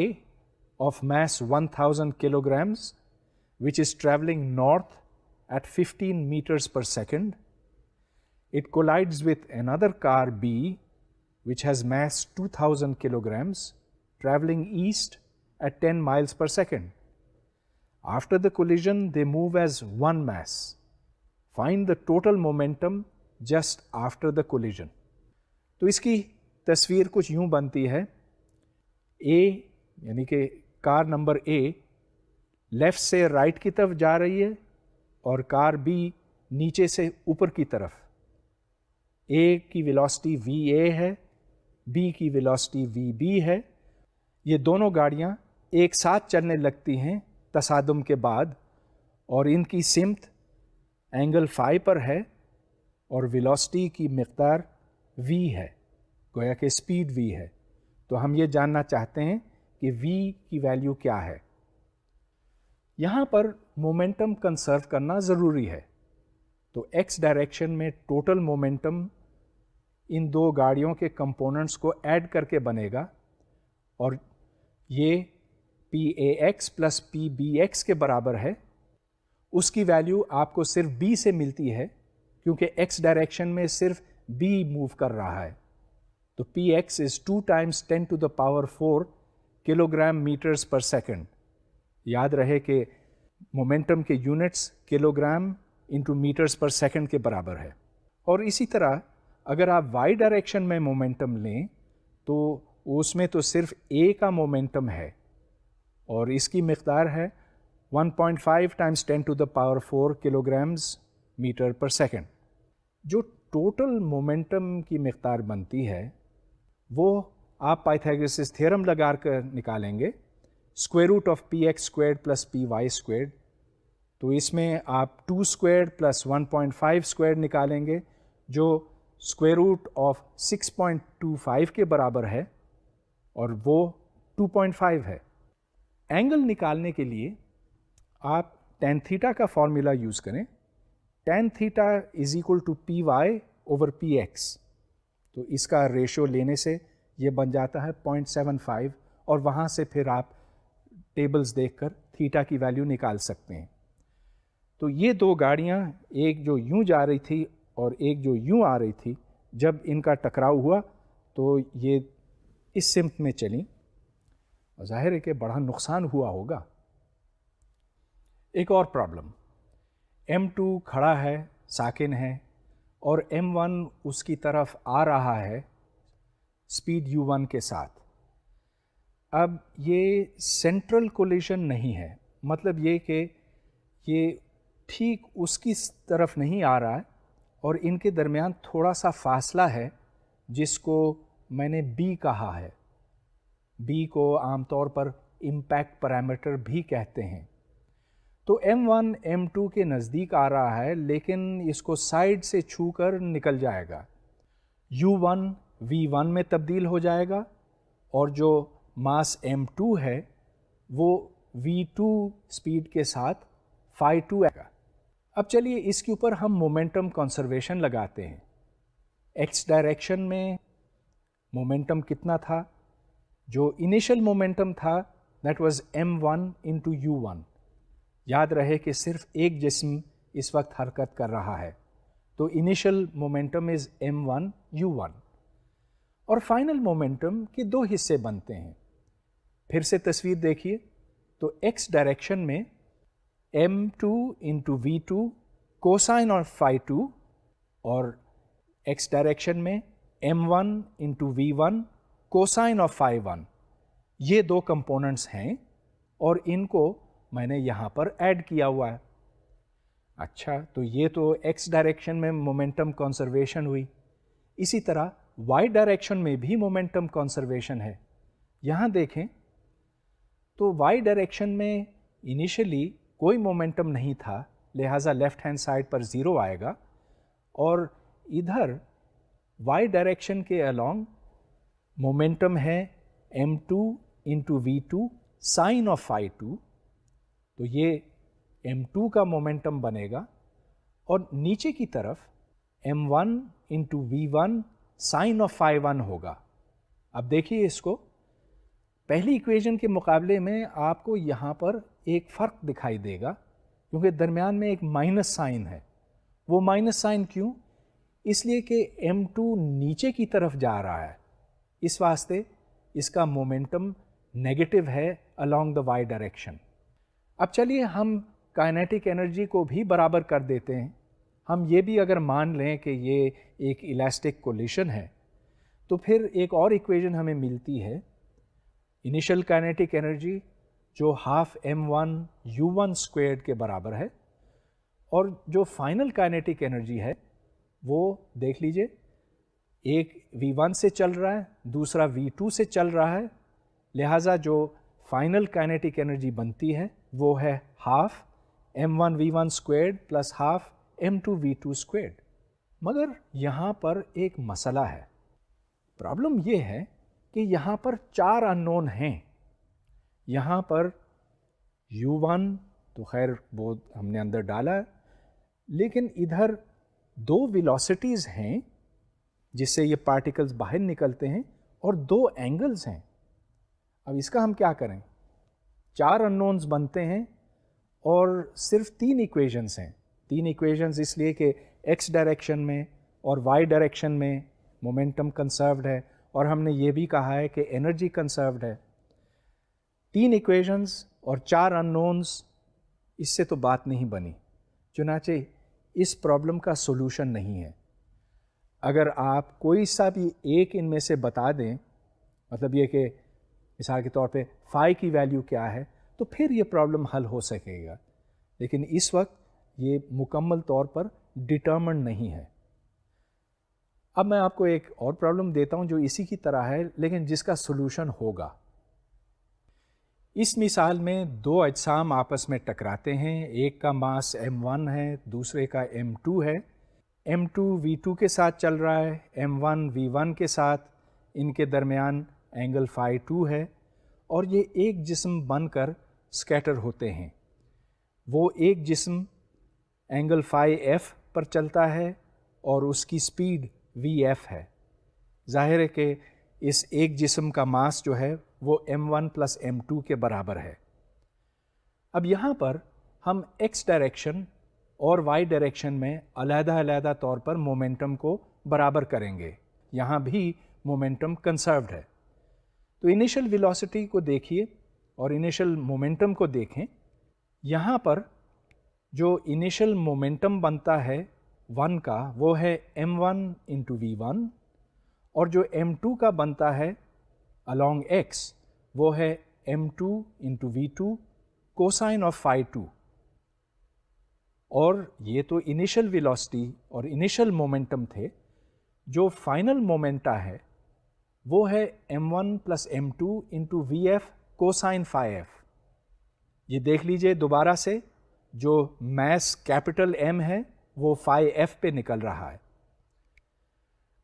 of mass 1000 kilograms which is traveling north at 15 meters per second. It collides with another car B which has mass 2000 kilograms traveling east at 10 miles per second. After the collision, they move as one mass. Find the total momentum just after the collision. تو اس کی تصویر کچھ یوں بنتی ہے. A یعنی کہ car number A left سے رائٹ کی طرف جا رہی ہے اور کار B نیچے سے اوپر کی طرف. A کی ویلوسٹی VA ہے, B کی ویلوسٹی VB ہے. یہ دونوں گاڑیاں ایک ساتھ چلنے لگتی ہیں تصادم کے بعد اور ان کی سمت اینگل فائی پر ہے اور ویلوسٹی کی مقدار V ہے, گویا کہ سپیڈ V ہے. تو ہم یہ جاننا چاہتے ہیں کہ V کی ویلیو کیا ہے. یہاں پر مومنٹم کنسرو کرنا ضروری ہے. تو ایکس ڈائریکشن میں ٹوٹل مومنٹم ان دو گاڑیوں کے کمپوننٹس کو ایڈ کر کے بنے گا اور یہ PAX پلس PBX کے برابر ہے. اس کی ویلیو آپ کو صرف B سے ملتی ہے کیونکہ ایکس ڈائریکشن میں صرف B موو کر رہا ہے. تو PX is 2 times 10 to the power 4 kilogram metres per second. یاد رہے کہ مومنٹم کے units kilogram into metres per second کے برابر ہے. اور اسی طرح اگر آپ وائی ڈائریکشن میں مومنٹم لیں تو اس میں تو صرف A کا مومنٹم ہے اور اس کی مقدار ہے 1.5 times 10 to the power 4 kilograms metre per second. جو ٹوٹل مومنٹم کی مقدار بنتی ہے وہ آپ پائتھاگورس تھیورم لگا کر نکالیں گے square root of PX squared plus PY squared. تو اس میں آپ 2 اسکوائرڈ پلس 1.5 اسکوائرڈ نکالیں گے جو اسکوائر روٹ آف 6.25 کے برابر ہے اور وہ 2.5 ہے. اینگل نکالنے کے لیے آپ ٹین تھیٹا کا فارمولا یوز کریں. Tan theta is equal to PY over PX. تو اس کا ریشو لینے سے یہ بن جاتا ہے 0.75 اور وہاں سے پھر آپ ٹیبلز دیکھ کر تھیٹا کی ویلیو نکال سکتے ہیں. تو یہ دو گاڑیاں ایک جو یوں جا رہی تھی اور ایک جو یوں آ رہی تھی جب ان کا ٹکراؤ ہوا تو یہ اس سمت میں چلیں. ظاہر ہے کہ بڑا نقصان ہوا ہوگا. ایک اور پرابلم, M2 کھڑا ہے, ساکن ہے اور M1 اس کی طرف آ رہا ہے سپیڈ U1 کے ساتھ. اب یہ سینٹرل کولیشن نہیں ہے, مطلب یہ کہ یہ ٹھیک اس کی طرف نہیں آ رہا ہے اور ان کے درمیان تھوڑا سا فاصلہ ہے جس کو میں نے B کہا ہے. B کو عام طور پر امپیکٹ پیرامیٹر بھی کہتے ہیں. تو M1 M2 کے نزدیک آ رہا ہے لیکن اس کو سائڈ سے چھو کر نکل جائے گا. U1 V1 میں تبدیل ہو جائے گا اور جو ماس M2 ہے وہ V2 سپیڈ کے ساتھ phi2 آئے گا. اب چلیے اس کے اوپر ہم مومنٹم کنسرویشن لگاتے ہیں. ایکس ڈائریکشن میں مومنٹم کتنا تھا جو انیشل مومنٹم تھا that was m1 into u1. یاد رہے کہ صرف ایک جسم اس وقت حرکت کر رہا ہے, تو انیشل مومنٹم از m1 u1. اور فائنل مومنٹم کے دو حصے بنتے ہیں. پھر سے تصویر دیکھیے تو ایکس ڈائریکشن میں m2 انٹو v2 کوسائن اور phi2, اور ایکس ڈائریکشن میں m1 into v1 cosine of phi1. یہ دو کمپوننٹس ہیں اور ان کو میں نے یہاں پر ایڈ کیا ہوا ہے. اچھا, تو یہ تو ایکس ڈائریکشن میں مومنٹم کنزرویشن ہوئی. اسی طرح وائی ڈائریکشن میں بھی مومنٹم کنزرویشن ہے. یہاں دیکھیں تو وائی ڈائریکشن میں انیشلی کوئی مومنٹم نہیں تھا, لہٰذا لیفٹ ہینڈ سائڈ پر 0 آئے گا, اور ادھر وائی ڈائریکشن کے along مومنٹم ہے m2 into v2 sign of phi2. تو یہ m2 کا مومنٹم بنے گا, اور نیچے کی طرف m1 into v1 sign of phi1 ہوگا. اب دیکھیے اس کو, پہلی ایکویژن کے مقابلے میں آپ کو یہاں پر ایک فرق دکھائی دے گا کیونکہ درمیان میں ایک مائنس سائن ہے. وہ مائنس سائن کیوں؟ اس لیے کہ m2 نیچے کی طرف جا رہا ہے, اس واسطے اس کا مومنٹم نیگیٹو ہے along the y ڈائریکشن. اب چلیے ہم کائنیٹک انرجی کو بھی برابر کر دیتے ہیں. ہم یہ بھی اگر مان لیں کہ یہ ایک الاسٹک کولیشن ہے, تو پھر ایک اور ایکویژن ہمیں ملتی ہے, انیشل کائنیٹک انرجی جو ہاف m1 u1 اسکوائرڈ کے برابر ہے, اور جو فائنل کائنیٹک انرجی ہے وہ دیکھ لیجئے, ایک v1 سے چل رہا ہے, دوسرا v2 سے چل رہا ہے, لہٰذا جو فائنل کائنیٹک انرجی بنتی ہے وہ ہے half m1 v1 squared plus half m2 v2 squared. مگر یہاں پر ایک مسئلہ ہے. پرابلم یہ ہے کہ یہاں پر 4 ان نون ہیں. یہاں پر u1 تو خیر وہ ہم نے اندر ڈالا ہے, لیکن ادھر 2 ویلوسٹیز ہیں جس سے یہ پارٹیکلز باہر نکلتے ہیں, اور 2 اینگلز ہیں. اب اس کا ہم کیا کریں؟ 4 ان نونز بنتے ہیں اور صرف 3 ایکویژنز ہیں. 3 ایکویژنز اس لیے کہ ایکس ڈائریکشن میں اور وائی ڈائریکشن میں مومنٹم کنسروڈ ہے, اور ہم نے یہ بھی کہا ہے کہ انرجی کنسروڈ ہے. 3 ایکویژنز اور 4 ان نونز, اس سے تو بات نہیں بنی. چنانچہ اس پرابلم کا سولوشن نہیں ہے. اگر آپ کوئی سا بھی ایک ان میں سے بتا دیں, مطلب یہ کہ مثال کے طور پہ phi کی ویلیو کیا ہے, تو پھر یہ پرابلم حل ہو سکے گا, لیکن اس وقت یہ مکمل طور پر ڈٹرمنڈ نہیں ہے. اب میں آپ کو ایک اور پرابلم دیتا ہوں جو اسی کی طرح ہے لیکن جس کا سولوشن ہوگا. اس مثال میں 2 اجسام آپس میں ٹکراتے ہیں, ایک کا ماس m1 ہے, دوسرے کا m2 ہے. m2 v2 کے ساتھ چل رہا ہے, m1 v1 کے ساتھ, ان کے درمیان اینگل phi2 ہے, اور یہ ایک جسم بن کر اسکیٹر ہوتے ہیں. وہ ایک جسم اینگل phi f پر چلتا ہے اور اس کی سپیڈ vf ہے. ظاہر ہے کہ اس ایک جسم کا ماس جو ہے وہ m1 پلس m2 کے برابر ہے. اب یہاں پر ہم x ڈائریکشن اور y ڈائریکشن میں علیحدہ علیحدہ طور پر مومنٹم کو برابر کریں گے. یہاں بھی مومنٹم کنسروڈ ہے. تو انیشل ویلوسٹی کو دیکھیے اور انیشل مومنٹم کو دیکھیں. یہاں پر جو انیشل مومنٹم بنتا ہے 1 کا وہ ہے m1 انٹو v1, اور جو m2 کا بنتا ہے along x وہ ہے m2 into v2 cosine of phi2. اور یہ تو انیشل ویلوسٹی اور انیشل مومنٹم تھے. جو فائنل مومنٹا ہے وہ ہے m1 plus m2 into vf cosine phi f. یہ دیکھ لیجئے دوبارہ سے, جو میس کیپٹل M ہے وہ phi f پہ نکل رہا ہے.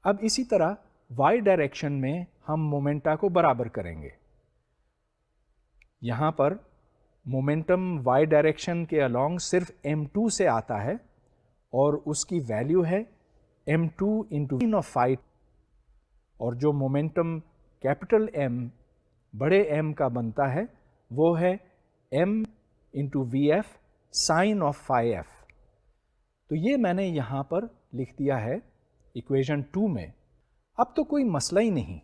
اب اسی طرح y ڈائریکشن میں ہم مومنٹا کو برابر کریں گے. یہاں پر مومنٹم y ڈائریکشن کے along صرف m2 سے آتا ہے, اور اس کی ویلیو ہے m2 انٹو phi, اور جو مومنٹم کیپٹل M بڑے ایم کا بنتا ہے وہ ہے M into v f sine of phi f. تو یہ میں نے یہاں پر لکھ دیا ہے ایکویژن 2 میں. اب تو کوئی مسئلہ ہی نہیں,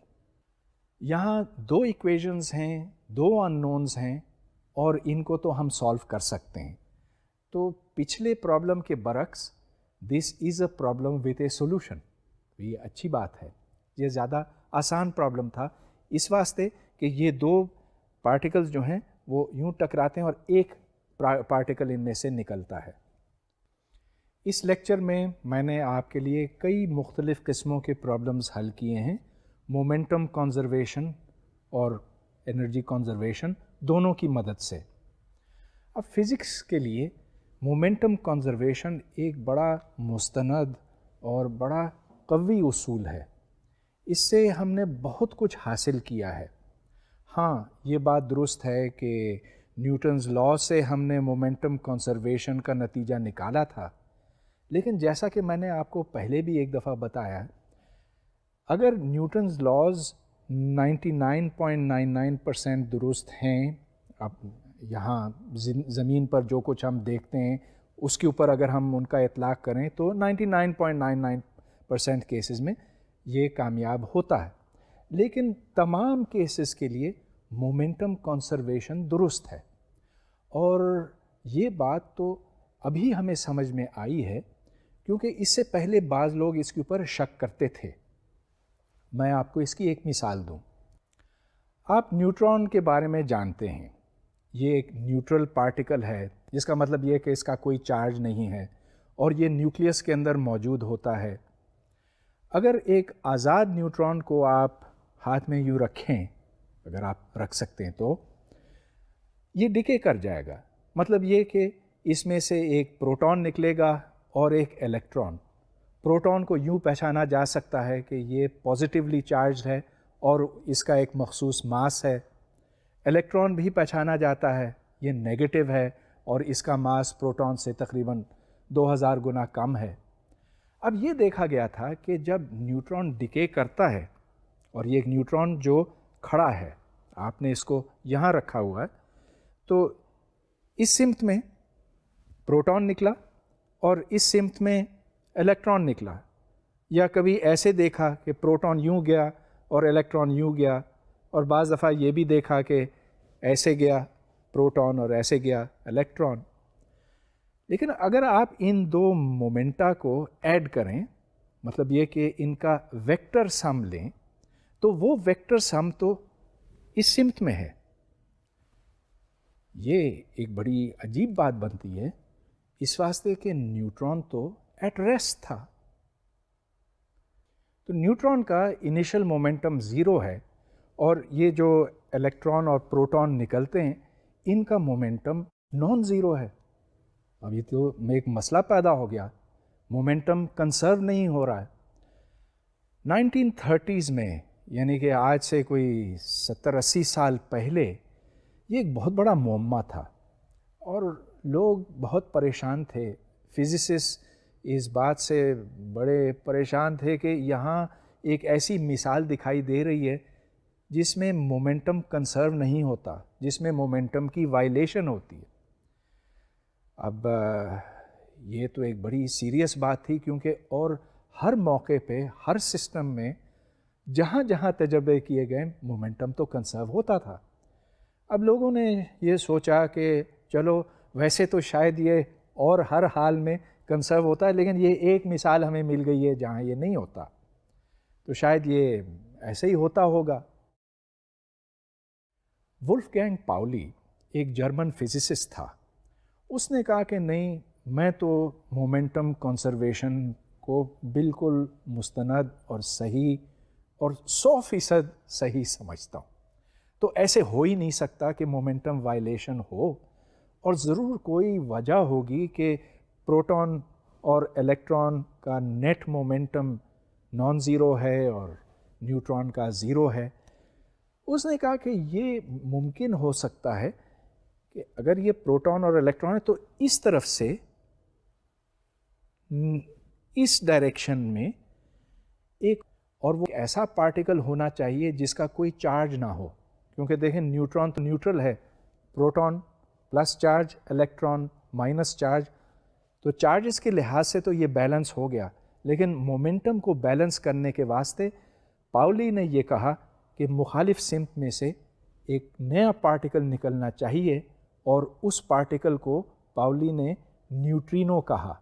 یہاں دو ایکویژنز ہیں, دو ان نونز ہیں, اور ان کو تو ہم سالو کر سکتے ہیں. تو پچھلے پرابلم کے برعکس this is a problem with a solution. یہ اچھی بات ہے, یہ زیادہ آسان پرابلم تھا اس واسطے کہ یہ دو پارٹیکلز جو ہیں وہ یوں ٹکراتے ہیں اور ایک پارٹیکل ان میں سے نکلتا ہے. اس لیکچر میں نے آپ کے لیے کئی مختلف قسموں کے پرابلمز حل کیے ہیں, مومنٹم کنزرویشن اور انرجی کنزرویشن دونوں کی مدد سے. اب فزکس کے لیے مومنٹم کنزرویشن ایک بڑا مستند اور بڑا قوی اصول ہے. اس سے ہم نے بہت کچھ حاصل کیا ہے. ہاں, یہ بات درست ہے کہ نیوٹنز لا سے ہم نے مومنٹم کنزرویشن کا نتیجہ نکالا تھا, لیکن جیسا کہ میں نے آپ کو پہلے بھی ایک دفعہ بتایا, اگر نیوٹنز لاز 99.99% درست ہیں, اب یہاں زمین پر جو کچھ ہم دیکھتے ہیں اس کے اوپر اگر ہم ان کا اطلاق کریں تو 99.99% کیسز میں یہ کامیاب ہوتا ہے. لیکن تمام کیسز کے لیے مومنٹم کنزرویشن درست ہے, اور یہ بات تو ابھی ہمیں سمجھ میں آئی ہے کیونکہ اس سے پہلے بعض لوگ اس کے اوپر شک کرتے تھے. میں آپ کو اس کی ایک مثال دوں. آپ نیوٹران کے بارے میں جانتے ہیں, یہ ایک نیوٹرل پارٹیکل ہے, جس کا مطلب یہ کہ اس کا کوئی چارج نہیں ہے اور یہ نیوکلیس کے اندر موجود ہوتا ہے. اگر ایک آزاد نیوٹران کو آپ ہاتھ میں یوں رکھیں, اگر آپ رکھ سکتے ہیں, تو یہ ڈکے کر جائے گا. مطلب یہ کہ اس میں سے ایک پروٹون نکلے گا اور ایک الیکٹران. پروٹون کو یوں پہچانا جا سکتا ہے کہ یہ پازیٹیولی چارجڈ ہے اور اس کا ایک مخصوص ماس ہے. الیکٹران بھی پہچانا جاتا ہے, یہ نیگیٹو ہے اور اس کا ماس پروٹون سے تقریباً 2000 گنا کم ہے. اب یہ دیکھا گیا تھا کہ جب نیوٹران ڈکے کرتا ہے, اور یہ ایک نیوٹران جو کھڑا ہے, آپ نے اس کو یہاں رکھا ہوا ہے, تو اس سمت میں پروٹون نکلا اور اس سمت میں الیکٹران نکلا. یا کبھی ایسے دیکھا کہ پروٹون یوں گیا اور الیکٹران یوں گیا, اور بعض دفعہ یہ بھی دیکھا کہ ایسے گیا پروٹون اور ایسے گیا الیکٹران. لیکن اگر آپ ان دو مومنٹا کو ایڈ کریں, مطلب یہ کہ ان کا ویکٹر سم لیں, تو وہ ویکٹر سم تو اس سمت میں ہے. یہ ایک بڑی عجیب بات بنتی ہے اس واسطے کہ نیوٹران تو ایٹ ریسٹ تھا. تو نیوٹران کا انیشل مومنٹم 0 ہے, اور یہ جو الیکٹران اور پروٹون نکلتے ہیں ان کا مومنٹم نان زیرو ہے. اب یہ تو ایک مسئلہ پیدا ہو گیا, مومنٹم کنسرو نہیں ہو رہا ہے. 1930s میں, یعنی کہ آج سے کوئی 70-80 سال پہلے, یہ ایک بہت بڑا معمہ تھا اور لوگ بہت پریشان تھے. فزسسٹ اس بات سے بڑے پریشان تھے کہ یہاں ایک ایسی مثال دکھائی دے رہی ہے جس میں مومنٹم کنسرو نہیں ہوتا, جس میں مومنٹم کی وائلیشن ہوتی ہے. اب یہ تو ایک بڑی سیریس بات تھی, کیونکہ اور ہر موقع پہ ہر سسٹم میں جہاں جہاں تجربے کیے گئے مومنٹم تو کنسرو ہوتا تھا. اب لوگوں نے یہ سوچا کہ چلو ویسے تو شاید یہ اور ہر حال میں کنسرو ہوتا ہے, لیکن یہ ایک مثال ہمیں مل گئی ہے جہاں یہ نہیں ہوتا, تو شاید یہ ایسے ہی ہوتا ہوگا. وولفگینگ پاؤلی ایک جرمن فزسسٹ تھا. اس نے کہا کہ نہیں, میں تو مومنٹم کنزرویشن کو بالکل مستند اور صحیح اور 100% صحیح سمجھتا ہوں. تو ایسے ہو ہی نہیں سکتا کہ مومنٹم وائلیشن ہو, اور ضرور کوئی وجہ ہوگی کہ پروٹون اور الیکٹران کا نیٹ مومنٹم نان زیرو ہے اور نیوٹران کا زیرو ہے. اس نے کہا کہ یہ ممکن ہو سکتا ہے کہ اگر یہ پروٹون اور الیکٹران ہے تو اس طرف سے اس ڈائریکشن میں ایک, اور وہ ایسا پارٹیکل ہونا چاہیے جس کا کوئی چارج نہ ہو, کیونکہ دیکھیں نیوٹران تو نیوٹرل ہے، proton plus charge, electron minus charge, تو چارجز کے لحاظ سے تو یہ بیلنس ہو گیا، لیکن مومنٹم کو بیلنس کرنے کے واسطے پاولی نے یہ کہا کہ مخالف سمت میں سے ایک نیا پارٹیکل نکلنا چاہیے، اور اس پارٹیکل کو پاولی نے نیوٹرینو کہا.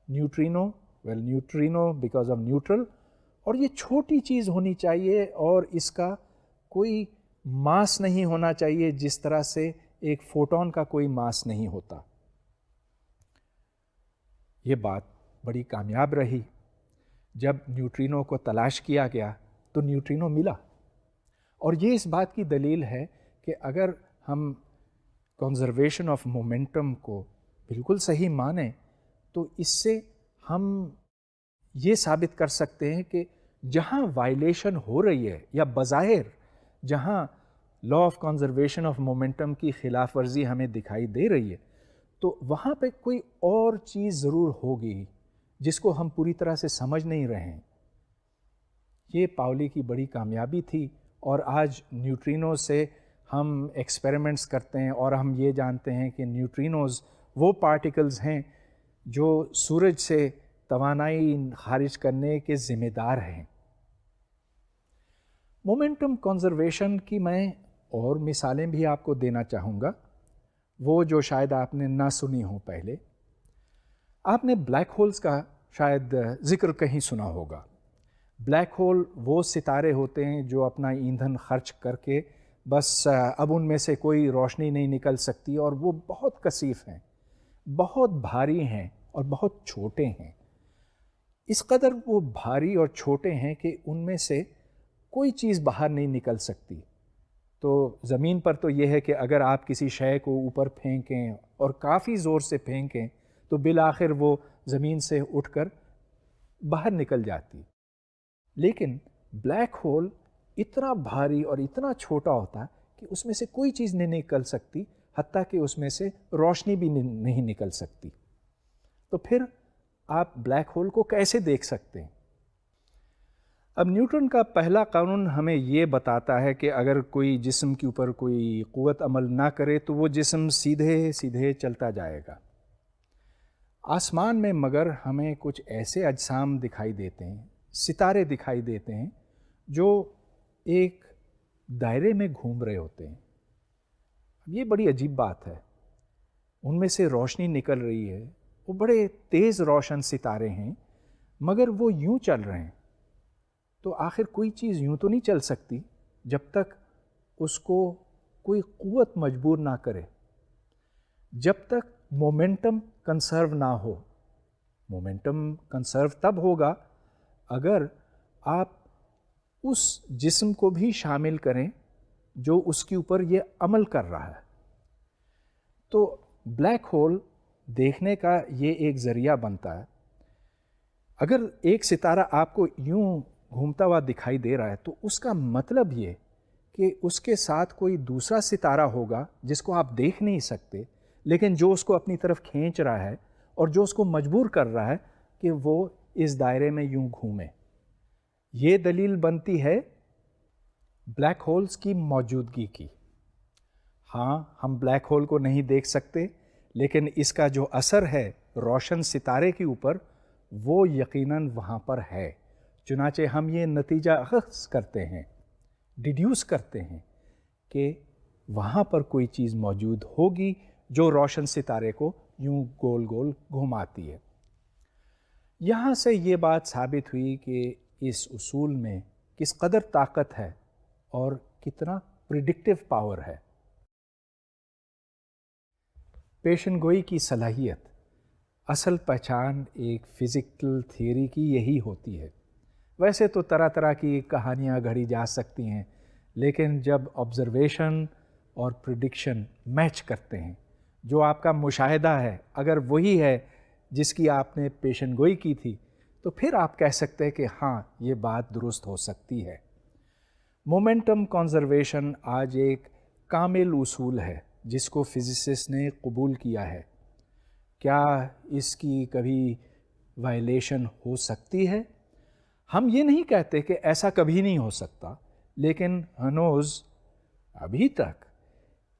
Neutrino, neutrino because of neutral, اور یہ چھوٹی چیز ہونی چاہیے اور اس کا کوئی ماس نہیں ہونا چاہیے جس طرح سے ایک فوٹون کا کوئی ماس نہیں ہوتا. یہ بات بڑی کامیاب رہی. جب نیوٹرینو کو تلاش کیا گیا تو نیوٹرینو ملا، اور یہ اس بات کی دلیل ہے کہ اگر ہم کنزرویشن آف مومنٹم کو بالکل صحیح مانیں تو اس سے ہم یہ ثابت کر سکتے ہیں کہ جہاں وائلیشن ہو رہی ہے یا بظاہر جہاں law of conservation of momentum کی خلاف ورزی ہمیں دکھائی دے رہی ہے، تو وہاں پہ کوئی اور چیز ضرور ہوگی جس کو ہم پوری طرح سے سمجھ نہیں رہے ہیں. یہ پاولی کی بڑی کامیابی تھی، اور آج نیوٹرینو سے ہم ایکسپیریمنٹس کرتے ہیں اور ہم یہ جانتے ہیں کہ نیوٹرینوز وہ پارٹیکلز ہیں جو سورج سے توانائی خارج کرنے کے ذمہ دار ہیں. مومنٹم کنزرویشن کی میں اور مثالیں بھی آپ کو دینا چاہوں گا، وہ جو شاید آپ نے نہ سنی ہوں. پہلے آپ نے بلیک ہولز کا شاید ذکر کہیں سنا ہوگا. بلیک ہول وہ ستارے ہوتے ہیں جو اپنا ایندھن خرچ کر کے بس اب ان میں سے کوئی روشنی نہیں نکل سکتی، اور وہ بہت کثیف ہیں، بہت بھاری ہیں اور بہت چھوٹے ہیں. اس قدر وہ بھاری اور چھوٹے ہیں کہ ان میں سے کوئی چیز باہر نہیں نکل سکتی. تو زمین پر تو یہ ہے کہ اگر آپ کسی شے کو اوپر پھینکیں اور کافی زور سے پھینکیں تو بالآخر وہ زمین سے اٹھ کر باہر نکل جاتی. لیکن بلیک ہول اتنا بھاری اور اتنا چھوٹا ہوتا کہ اس میں سے کوئی چیز نہیں نکل سکتی، حتیٰ کہ اس میں سے روشنی بھی نہیں نکل سکتی. تو پھر آپ بلیک ہول کو کیسے دیکھ سکتے ہیں؟ اب نیوٹن کا پہلا قانون ہمیں یہ بتاتا ہے کہ اگر کوئی جسم کے اوپر کوئی قوت عمل نہ کرے تو وہ جسم سیدھے سیدھے چلتا جائے گا. آسمان میں مگر ہمیں کچھ ایسے اجسام دکھائی دیتے ہیں، ستارے دکھائی دیتے ہیں جو ایک دائرے میں گھوم رہے ہوتے ہیں. یہ بڑی عجیب بات ہے. ان میں سے روشنی نکل رہی ہے، وہ بڑے تیز روشن ستارے ہیں، مگر وہ یوں چل رہے ہیں. تو آخر کوئی چیز یوں تو نہیں چل سکتی جب تک اس کو کوئی قوت مجبور نہ کرے، جب تک مومنٹم کنسرو نہ ہو. مومنٹم کنسرو تب ہوگا اگر آپ اس جسم کو بھی شامل کریں جو اس کے اوپر یہ عمل کر رہا ہے. تو بلیک ہول دیکھنے کا یہ ایک ذریعہ بنتا ہے. اگر ایک ستارہ آپ کو یوں گھومتا ہوا دکھائی دے رہا ہے تو اس کا مطلب یہ کہ اس کے ساتھ کوئی دوسرا ستارہ ہوگا جس کو آپ دیکھ نہیں سکتے، لیکن جو اس کو اپنی طرف کھینچ رہا ہے اور جو اس کو مجبور کر رہا ہے کہ وہ اس دائرے میں یوں گھومے. یہ دلیل بنتی ہے بلیک ہولز کی موجودگی کی. ہاں، ہم بلیک ہول کو نہیں دیکھ سکتے، لیکن اس کا جو اثر ہے روشن ستارے کے اوپر وہ یقیناً وہاں پر ہے. چنانچہ ہم یہ نتیجہ اخذ کرتے ہیں، ڈیڈیوس کرتے ہیں کہ وہاں پر کوئی چیز موجود ہوگی جو روشن ستارے کو یوں گول گول گھماتی ہے. یہاں سے یہ بات ثابت ہوئی کہ اس اصول میں کس قدر طاقت ہے اور کتنا پریڈکٹیو پاور ہے. پیشن گوئی کی صلاحیت، اصل پہچان ایک فزیکل تھیوری کی یہی ہوتی ہے. ویسے تو طرح طرح کی کہانیاں گھڑی جا سکتی ہیں، لیکن جب آبزرویشن اور پریڈکشن میچ کرتے ہیں، جو آپ کا مشاہدہ ہے اگر وہی ہے جس کی آپ نے پیشن گوئی کی تھی، تو پھر آپ کہہ سکتے ہیں کہ ہاں یہ بات درست ہو سکتی ہے. مومنٹم کنزرویشن آج ایک کامل اصول ہے جس کو فزسسٹ نے قبول کیا ہے. کیا اس کی کبھی وائلیشن ہو سکتی ہے؟ ہم یہ نہیں کہتے کہ ایسا کبھی نہیں ہو سکتا، لیکن ہنوز ابھی تک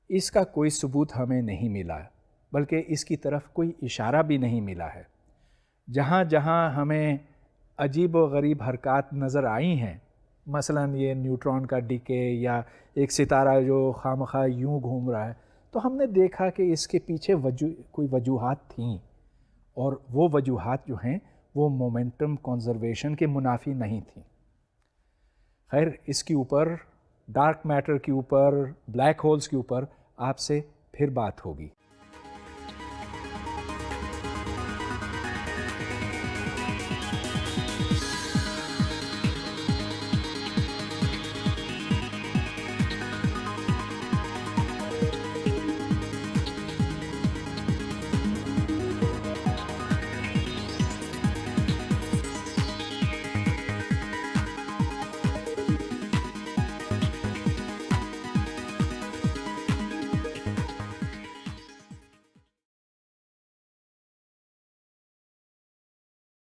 اس کا کوئی ثبوت ہمیں نہیں ملا، بلکہ اس کی طرف کوئی اشارہ بھی نہیں ملا ہے۔ جہاں جہاں ہمیں عجیب و غریب حرکات نظر آئی ہیں، مثلاً یہ نیوٹران کا ڈکے یا ایک ستارہ جو خواہ یوں گھوم رہا ہے، تو ہم نے دیکھا کہ اس کے پیچھے کوئی وجوہات تھیں، اور وہ وجوہات جو ہیں وہ مومنٹم کنزرویشن کے منافی نہیں تھیں۔ خیر، اس کے اوپر ڈارک میٹر کے اوپر، بلیک ہولز کے اوپر آپ سے پھر بات ہوگی۔